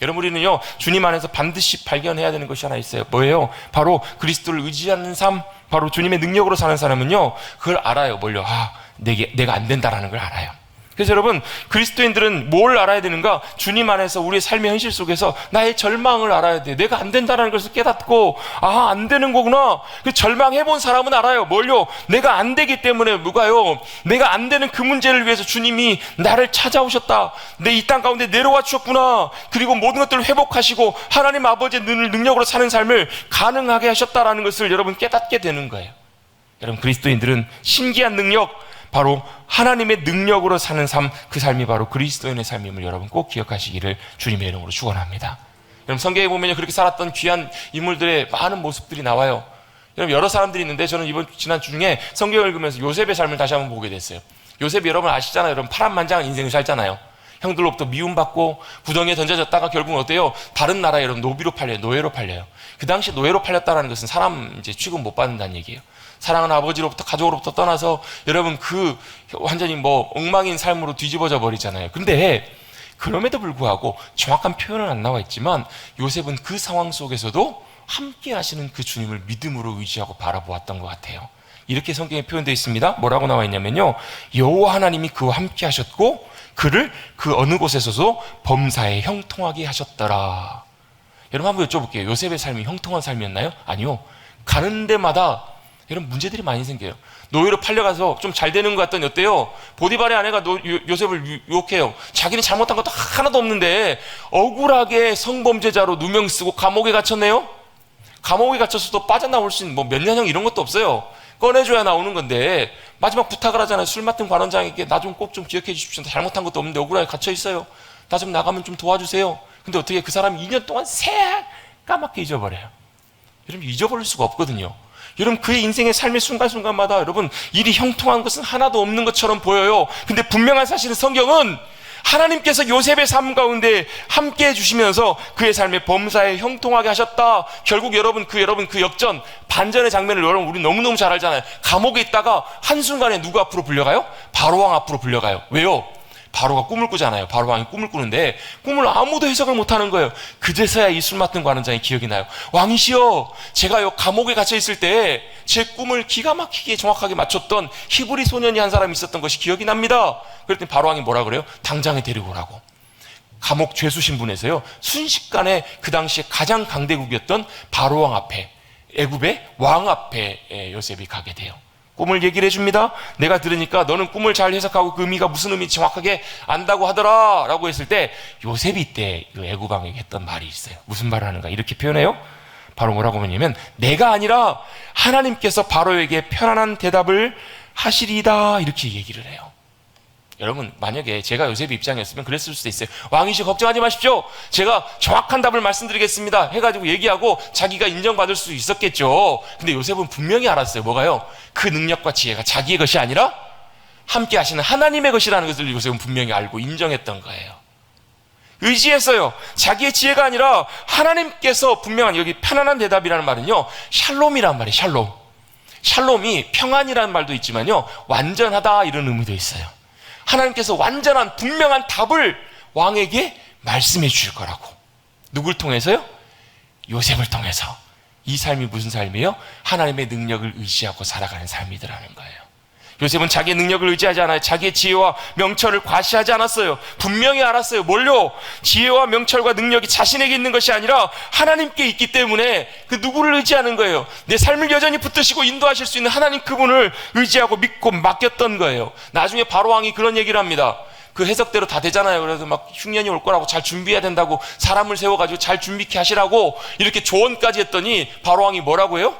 여러분, 우리는요 주님 안에서 반드시 발견해야 되는 것이 하나 있어요. 뭐예요? 바로 그리스도를 의지하는 삶, 바로 주님의 능력으로 사는 사람은요 그걸 알아요. 뭘요? 아, 내가 안 된다라는 걸 알아요. 그래서 여러분, 그리스도인들은 뭘 알아야 되는가? 주님 안에서 우리의 삶의 현실 속에서 나의 절망을 알아야 돼. 내가 안 된다는 것을 깨닫고, 아, 안 되는 거구나. 그 절망해본 사람은 알아요. 뭘요? 내가 안 되기 때문에 뭐가요? 내가 안 되는 그 문제를 위해서 주님이 나를 찾아오셨다. 내 이 땅 가운데 내려와 주셨구나. 그리고 모든 것들을 회복하시고 하나님 아버지의 능력으로 사는 삶을 가능하게 하셨다라는 것을 여러분 깨닫게 되는 거예요. 여러분, 그리스도인들은 신기한 능력, 바로 하나님의 능력으로 사는 삶, 그 삶이 바로 그리스도인의 삶임을 여러분 꼭 기억하시기를 주님의 이름으로 축원합니다. 여러분, 성경에 보면 그렇게 살았던 귀한 인물들의 많은 모습들이 나와요. 여러분, 여러 사람들이 있는데 저는 지난 주 중에 성경을 읽으면서 요셉의 삶을 다시 한번 보게 됐어요. 요셉이 여러분 아시잖아요. 여러분, 파란만장한 인생을 살잖아요. 형들로부터 미움받고 구덩이에 던져졌다가 결국은 어때요? 다른 나라에 여러분 노비로 팔려요. 노예로 팔려요. 그 당시 노예로 팔렸다는 것은 사람 이제 취급 못 받는다는 얘기예요. 사랑하는 아버지로부터, 가족으로부터 떠나서 여러분 그 완전히 엉망인 삶으로 뒤집어져 버리잖아요. 근데 그럼에도 불구하고 정확한 표현은 안 나와 있지만 요셉은 그 상황 속에서도 함께 하시는 그 주님을 믿음으로 의지하고 바라보았던 것 같아요. 이렇게 성경에 표현되어 있습니다. 뭐라고 나와 있냐면요, 여호와 하나님이 그와 함께 하셨고 그를 그 어느 곳에서도 범사에 형통하게 하셨더라. 여러분, 한번 여쭤볼게요. 요셉의 삶이 형통한 삶이었나요? 아니요. 가는 데마다 이런 문제들이 많이 생겨요. 노예로 팔려가서 좀 잘 되는 것 같더니 어때요? 보디발의 아내가 요셉을 유혹해요. 자기는 잘못한 것도 하나도 없는데 억울하게 성범죄자로 누명 쓰고 감옥에 갇혔네요. 감옥에 갇혔어도 빠져나올 수 있는 몇 년형 이런 것도 없어요. 꺼내줘야 나오는 건데 마지막 부탁을 하잖아요. 술 맡은 관원장에게 나 좀 꼭 좀 기억해 주십시오. 잘못한 것도 없는데 억울하게 갇혀 있어요. 나 좀 나가면 좀 도와주세요. 근데 어떻게 그 사람이 2년 동안 새까맣게 잊어버려요. 여러분, 잊어버릴 수가 없거든요. 여러분, 그의 인생의 삶의 순간순간마다 여러분 일이 형통한 것은 하나도 없는 것처럼 보여요. 근데 분명한 사실은 성경은 하나님께서 요셉의 삶 가운데 함께 해주시면서 그의 삶의 범사에 형통하게 하셨다. 결국 여러분 그 역전 반전의 장면을 여러분 우리 너무너무 잘 알잖아요. 감옥에 있다가 한순간에 누구 앞으로 불려가요? 바로왕 앞으로 불려가요. 왜요? 바로가 꿈을 꾸잖아요. 바로왕이 꿈을 꾸는데 꿈을 아무도 해석을 못하는 거예요. 그제서야 이 술 맡은 관원장이 기억이 나요. 왕이시여, 제가요 감옥에 갇혀 있을 때 제 꿈을 기가 막히게 정확하게 맞췄던 히브리 소년이 한 사람이 있었던 것이 기억이 납니다. 그랬더니 바로왕이 뭐라 그래요? 당장에 데리고 오라고. 감옥 죄수 신분에서요 순식간에 그 당시에 가장 강대국이었던 바로왕 앞에, 애굽의 왕 앞에 요셉이 가게 돼요. 꿈을 얘기를 해줍니다. 내가 들으니까 너는 꿈을 잘 해석하고 그 의미가 무슨 의미인지 정확하게 안다고 하더라 라고 했을 때 요셉이 이때 애굽 왕에게 했던 말이 있어요. 무슨 말을 하는가? 이렇게 표현해요. 바로 뭐라고 하냐면 내가 아니라 하나님께서 바로에게 편안한 대답을 하시리이다, 이렇게 얘기를 해요. 여러분, 만약에 제가 요셉의 입장이었으면 그랬을 수도 있어요. 왕이시 걱정하지 마십시오. 제가 정확한 답을 말씀드리겠습니다 해가지고 얘기하고 자기가 인정받을 수 있었겠죠. 근데 요셉은 분명히 알았어요. 뭐가요? 그 능력과 지혜가 자기의 것이 아니라 함께 하시는 하나님의 것이라는 것을 요셉은 분명히 알고 인정했던 거예요. 의지했어요. 자기의 지혜가 아니라 하나님께서 분명한, 여기 편안한 대답이라는 말은요 샬롬이란 말이에요. 샬롬. 샬롬이 평안이라는 말도 있지만요 완전하다 이런 의미도 있어요. 하나님께서 완전한 분명한 답을 왕에게 말씀해 주실 거라고. 누굴 통해서요? 요셉을 통해서. 이 삶이 무슨 삶이에요? 하나님의 능력을 의지하고 살아가는 삶이더라는 거예요. 요셉은 자기의 능력을 의지하지 않아요. 자기의 지혜와 명철을 과시하지 않았어요. 분명히 알았어요. 뭘요? 지혜와 명철과 능력이 자신에게 있는 것이 아니라 하나님께 있기 때문에 그 누구를 의지하는 거예요? 내 삶을 여전히 붙드시고 인도하실 수 있는 하나님 그분을 의지하고 믿고 맡겼던 거예요. 나중에 바로왕이 그런 얘기를 합니다. 그 해석대로 다 되잖아요. 그래서 막 흉년이 올 거라고 잘 준비해야 된다고 사람을 세워가지고 잘 준비케 하시라고 이렇게 조언까지 했더니 바로왕이 뭐라고 해요?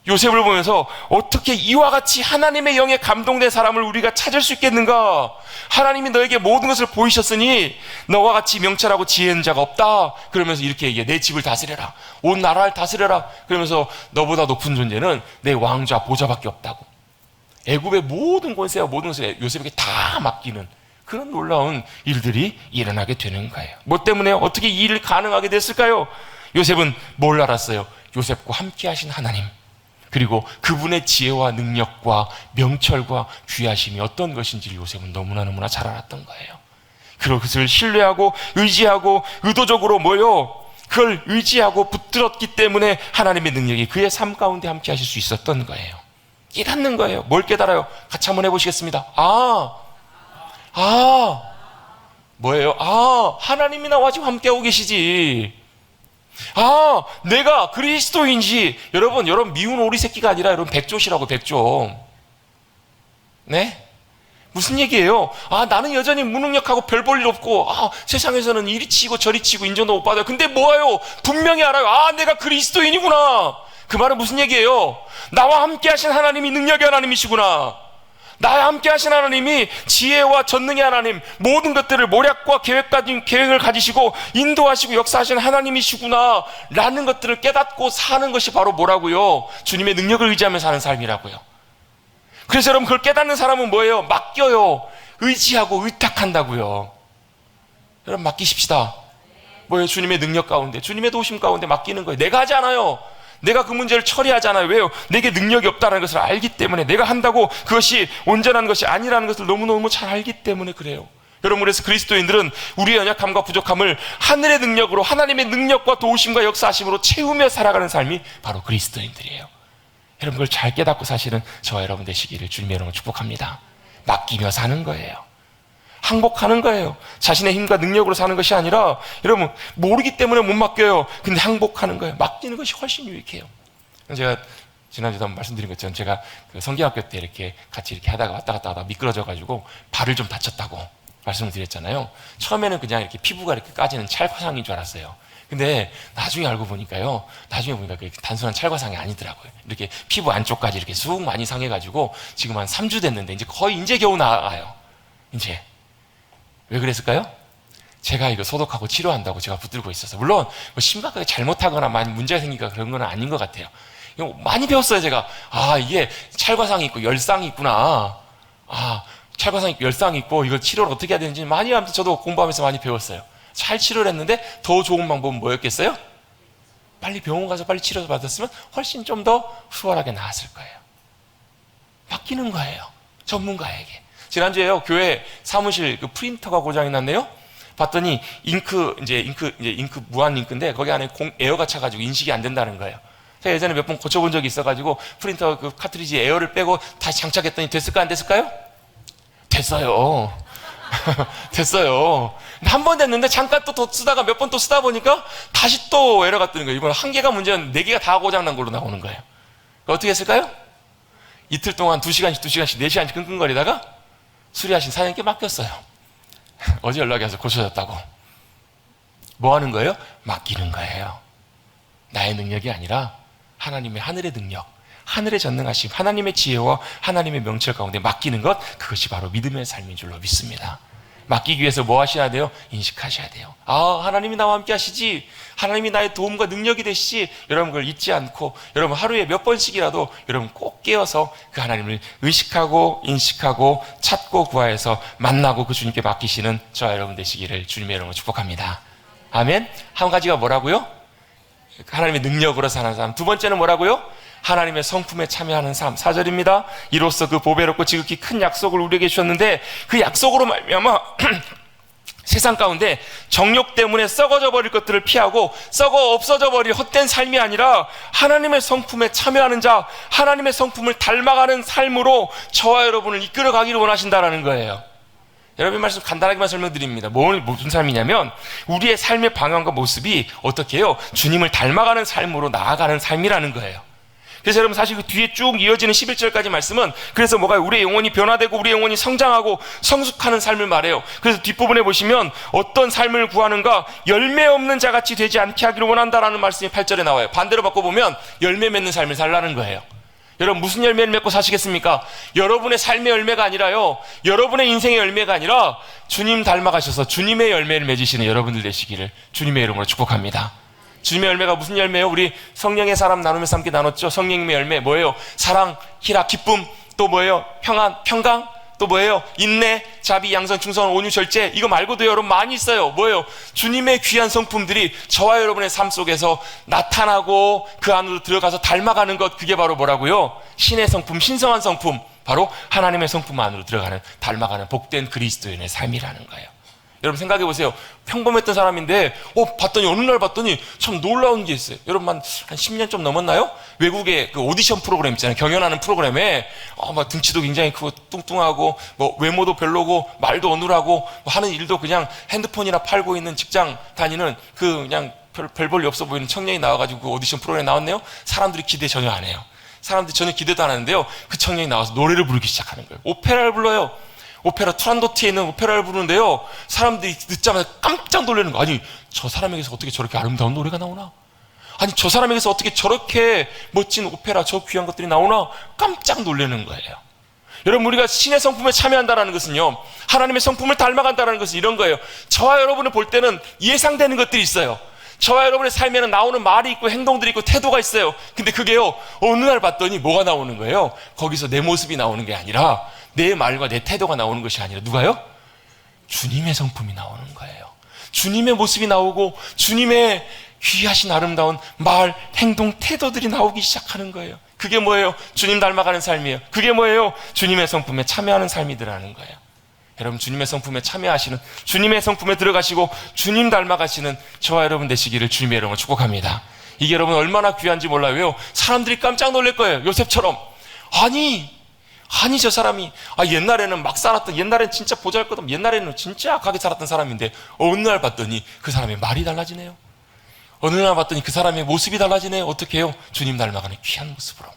요셉을 보면서 어떻게 이와 같이 하나님의 영에 감동된 사람을 우리가 찾을 수 있겠는가? 하나님이 너에게 모든 것을 보이셨으니 너와 같이 명철하고 지혜 있는 자가 없다. 그러면서 이렇게 얘기해. 내 집을 다스려라. 온 나라를 다스려라. 그러면서 너보다 높은 존재는 내 왕좌 보좌밖에 없다고. 애굽의 모든 권세와 모든 것을 요셉에게 다 맡기는 그런 놀라운 일들이 일어나게 되는 거예요. 뭐 때문에 어떻게 이 일이 가능하게 됐을까요? 요셉은 뭘 알았어요? 요셉과 함께 하신 하나님, 그리고 그분의 지혜와 능력과 명철과 귀하심이 어떤 것인지를 요셉은 너무나 잘 알았던 거예요. 그것을 신뢰하고 의지하고 의도적으로 그걸 의지하고 붙들었기 때문에 하나님의 능력이 그의 삶 가운데 함께 하실 수 있었던 거예요. 깨닫는 거예요. 뭘 깨달아요? 같이 한번 해보시겠습니다. 뭐예요? 하나님이 나와 지금 함께하고 계시지. 내가 그리스도인지. 여러분 미운 오리 새끼가 아니라 여러분 백조시라고, 백조. 네? 무슨 얘기예요? 나는 여전히 무능력하고 별 볼 일 없고, 세상에서는 이리 치고 저리 치고 인정도 못 받아요. 근데 뭐예요? 분명히 알아요. 내가 그리스도인이구나. 그 말은 무슨 얘기예요? 나와 함께 하신 하나님이 능력의 하나님이시구나. 나와 함께 하신 하나님이 지혜와 전능의 하나님, 모든 것들을 모략과 계획을 가지시고 인도하시고 역사하시는 하나님이시구나 라는 것들을 깨닫고 사는 것이 바로 뭐라고요? 주님의 능력을 의지하며 사는 삶이라고요. 그래서 여러분, 그걸 깨닫는 사람은 뭐예요? 맡겨요. 의지하고 의탁한다고요. 여러분, 맡기십시다. 뭐예요? 주님의 능력 가운데, 주님의 도우심 가운데 맡기는 거예요. 내가 하지 않아요. 내가 그 문제를 처리하잖아요. 왜요? 내게 능력이 없다는 것을 알기 때문에, 내가 한다고 그것이 온전한 것이 아니라는 것을 너무너무 잘 알기 때문에 그래요. 여러분, 그래서 그리스도인들은 우리의 연약함과 부족함을 하늘의 능력으로, 하나님의 능력과 도우심과 역사하심으로 채우며 살아가는 삶이 바로 그리스도인들이에요. 여러분, 그걸 잘 깨닫고 사시는 저와 여러분 되시기를 주님의 이름으로 축복합니다. 맡기며 사는 거예요. 항복하는 거예요. 자신의 힘과 능력으로 사는 것이 아니라, 여러분, 모르기 때문에 못 맡겨요. 근데 항복하는 거예요. 맡기는 것이 훨씬 유익해요. 제가 지난주에 한번 말씀드린 것처럼, 제가 그 성경학교 때 이렇게 같이 이렇게 하다가 왔다 갔다 하다가 미끄러져가지고 발을 좀 다쳤다고 말씀을 드렸잖아요. 처음에는 그냥 이렇게 피부가 이렇게 까지는 찰과상인 줄 알았어요. 근데 나중에 알고 보니까요, 그게 단순한 찰과상이 아니더라고요. 이렇게 피부 안쪽까지 이렇게 쑥 많이 상해가지고 지금 한 3주 됐는데 이제 겨우 나아요. 이제. 왜 그랬을까요? 제가 이거 소독하고 치료한다고 제가 붙들고 있어서, 물론 뭐 심각하게 잘못하거나 많이 문제가 생기니까 그런 건 아닌 것 같아요. 이거 많이 배웠어요. 제가 이게 찰과상이 있고 열상이 있구나, 찰과상이 있고 열상이 있고 이걸 치료를 어떻게 해야 되는지 많이, 아무튼 저도 공부하면서 많이 배웠어요. 잘 치료를 했는데 더 좋은 방법은 뭐였겠어요? 빨리 병원 가서 빨리 치료 받았으면 훨씬 좀 더 수월하게 나았을 거예요. 맡기는 거예요, 전문가에게. 지난주에요, 교회 사무실 그 프린터가 고장이 났네요. 봤더니 잉크 무한 잉크인데 거기 안에 에어가 차가지고 인식이 안 된다는 거예요. 제가 예전에 몇 번 고쳐본 적이 있어가지고 프린터 그 카트리지 에어를 빼고 다시 장착했더니 됐을까 안 됐을까요? 됐어요. 됐어요. 한 번 됐는데 잠깐 또 쓰다가 몇 번 또 쓰다 보니까 다시 또 에러가 뜨는 거예요. 이번 한 개가 문제였는데 4개가 다 고장난 걸로 나오는 거예요. 어떻게 했을까요? 이틀 동안 2시간씩 4시간씩 끙끙거리다가 수리하신 사장님께 맡겼어요. 어제 연락이 와서 고쳐졌다고. 뭐 하는 거예요? 맡기는 거예요. 나의 능력이 아니라 하나님의 하늘의 능력, 하늘의 전능하심, 하나님의 지혜와 하나님의 명철 가운데 맡기는 것, 그것이 바로 믿음의 삶인 줄로 믿습니다. 맡기기 위해서 뭐 하셔야 돼요? 인식하셔야 돼요. 하나님이 나와 함께 하시지, 하나님이 나의 도움과 능력이 되시지. 여러분, 그걸 잊지 않고 여러분 하루에 몇 번씩이라도 여러분 꼭 깨어서 그 하나님을 의식하고 인식하고 찾고 구하여서 만나고 그 주님께 맡기시는 저와 여러분 되시기를 주님의 이름으로 축복합니다. 아멘. 한 가지가 뭐라고요? 하나님의 능력으로 사는 삶. 두 번째는 뭐라고요? 하나님의 성품에 참여하는 삶. 4절입니다. 이로써 그 보배롭고 지극히 큰 약속을 우리에게 주셨는데 그 약속으로 말미암아 세상 가운데 정욕 때문에 썩어져 버릴 것들을 피하고 썩어 없어져 버릴 헛된 삶이 아니라 하나님의 성품에 참여하는 자, 하나님의 성품을 닮아가는 삶으로 저와 여러분을 이끌어 가기를 원하신다라는 거예요. 여러분, 말씀 간단하게만 설명드립니다. 무슨 삶이냐면 우리의 삶의 방향과 모습이 어떻게 해요? 주님을 닮아가는 삶으로 나아가는 삶이라는 거예요. 그래서 여러분, 사실 그 뒤에 쭉 이어지는 11절까지 말씀은 그래서 뭐가 우리의 영혼이 변화되고 우리의 영혼이 성장하고 성숙하는 삶을 말해요. 그래서 뒷부분에 보시면 어떤 삶을 구하는가? 열매 없는 자같이 되지 않게 하기를 원한다라는 말씀이 8절에 나와요. 반대로 바꿔보면 열매 맺는 삶을 살라는 거예요. 여러분 무슨 열매를 맺고 사시겠습니까? 여러분의 삶의 열매가 아니라요, 여러분의 인생의 열매가 아니라 주님 닮아가셔서 주님의 열매를 맺으시는 여러분들 되시기를 주님의 이름으로 축복합니다. 주님의 열매가 무슨 열매예요? 우리 성령의 사람 나누면서 함께 나눴죠. 성령님의 열매 뭐예요? 사랑, 희락, 기쁨, 또 뭐예요? 평강, 또 뭐예요? 인내, 자비, 양선, 충성, 온유, 절제. 이거 말고도 여러분 많이 있어요. 뭐예요? 주님의 귀한 성품들이 저와 여러분의 삶 속에서 나타나고 그 안으로 들어가서 닮아가는 것, 그게 바로 뭐라고요? 신의 성품, 신성한 성품, 바로 하나님의 성품 안으로 들어가는, 닮아가는 복된 그리스도인의 삶이라는 거예요. 여러분 생각해 보세요. 평범했던 사람인데 봤더니 어느 날 봤더니 참 놀라운 게 있어요. 여러분 한 10년 좀 넘었나요? 외국의 그 오디션 프로그램 있잖아요. 경연하는 프로그램에 막 등치도 굉장히 크고 뚱뚱하고 뭐 외모도 별로고 말도 어눌하고 뭐 하는 일도 그냥 핸드폰이나 팔고 있는 직장 다니는 그 그냥 별 볼일 없어 보이는 청년이 나와가지고 그 오디션 프로그램에 나왔네요. 사람들이 기대 전혀 안 해요. 사람들이 전혀 기대도 안 하는데요. 그 청년이 나와서 노래를 부르기 시작하는 거예요. 오페라를 불러요. 오페라 투란도티에 있는 오페라를 부르는데요, 사람들이 듣자마자 깜짝 놀라는 거. 아니 저 사람에게서 어떻게 저렇게 아름다운 노래가 나오나? 아니 저 사람에게서 어떻게 저렇게 멋진 오페라, 저 귀한 것들이 나오나? 깜짝 놀라는 거예요. 여러분 우리가 신의 성품에 참여한다는 것은요, 하나님의 성품을 닮아간다는 것은 이런 거예요. 저와 여러분을 볼 때는 예상되는 것들이 있어요. 저와 여러분의 삶에는 나오는 말이 있고 행동들이 있고 태도가 있어요. 근데 그게요, 어느 날 봤더니 뭐가 나오는 거예요? 거기서 내 모습이 나오는 게 아니라, 내 말과 내 태도가 나오는 것이 아니라 누가요? 주님의 성품이 나오는 거예요. 주님의 모습이 나오고 주님의 귀하신 아름다운 말, 행동, 태도들이 나오기 시작하는 거예요. 그게 뭐예요? 주님 닮아가는 삶이에요. 그게 뭐예요? 주님의 성품에 참여하는 삶이더라는 거예요. 여러분 주님의 성품에 참여하시는, 주님의 성품에 들어가시고 주님 닮아가시는 저와 여러분 되시기를 주님의 이름으로 축복합니다. 이게 여러분 얼마나 귀한지 몰라요. 왜요? 사람들이 깜짝 놀랄 거예요. 요셉처럼. 아니 저 사람이 옛날에는 막 살았던, 옛날에는 진짜 보잘것없는, 옛날에는 진짜 악하게 살았던 사람인데 어느 날 봤더니 그 사람의 말이 달라지네요. 어느 날 봤더니 그 사람의 모습이 달라지네요. 어떻게 해요? 주님 닮아가는 귀한 모습으로.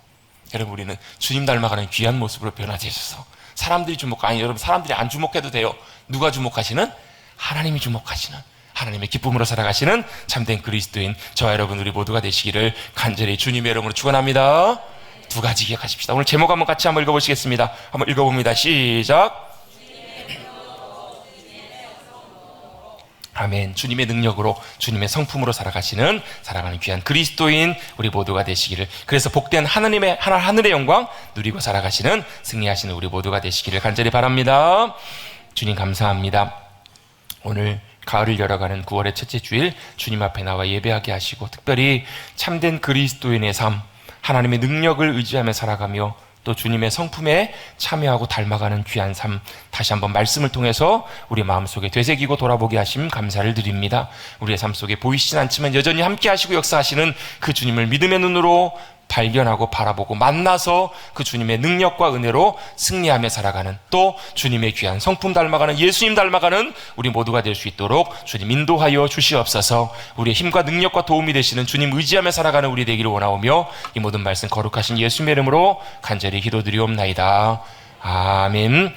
여러분 우리는 주님 닮아가는 귀한 모습으로 변화되셔서 사람들이 여러분 사람들이 안 주목해도 돼요. 누가 주목하시는? 하나님이 주목하시는, 하나님의 기쁨으로 살아가시는 참된 그리스도인 저와 여러분 우리 모두가 되시기를 간절히 주님의 이름으로 축원합니다. 두 가지 기억하십시다. 오늘 제목 한번 같이 한번 읽어보시겠습니다. 한번 읽어봅니다. 시작. 아멘. 주님의 능력으로, 주님의 성품으로 살아가는 귀한 그리스도인 우리 모두가 되시기를, 그래서 복된 하늘의 영광 누리고 살아가시는, 승리하시는 우리 모두가 되시기를 간절히 바랍니다. 주님 감사합니다. 오늘 가을을 열어가는 9월의 첫째 주일 주님 앞에 나와 예배하게 하시고, 특별히 참된 그리스도인의 삶, 하나님의 능력을 의지하며 살아가며 또 주님의 성품에 참여하고 닮아가는 귀한 삶, 다시 한번 말씀을 통해서 우리 마음속에 되새기고 돌아보게 하심 감사를 드립니다. 우리의 삶 속에 보이시진 않지만 여전히 함께 하시고 역사하시는 그 주님을 믿음의 눈으로 발견하고 바라보고 만나서 그 주님의 능력과 은혜로 승리하며 살아가는, 또 주님의 귀한 성품 닮아가는, 예수님 닮아가는 우리 모두가 될 수 있도록 주님 인도하여 주시옵소서. 우리의 힘과 능력과 도움이 되시는 주님 의지하며 살아가는 우리 되기를 원하오며, 이 모든 말씀 거룩하신 예수님의 이름으로 간절히 기도드리옵나이다. 아멘.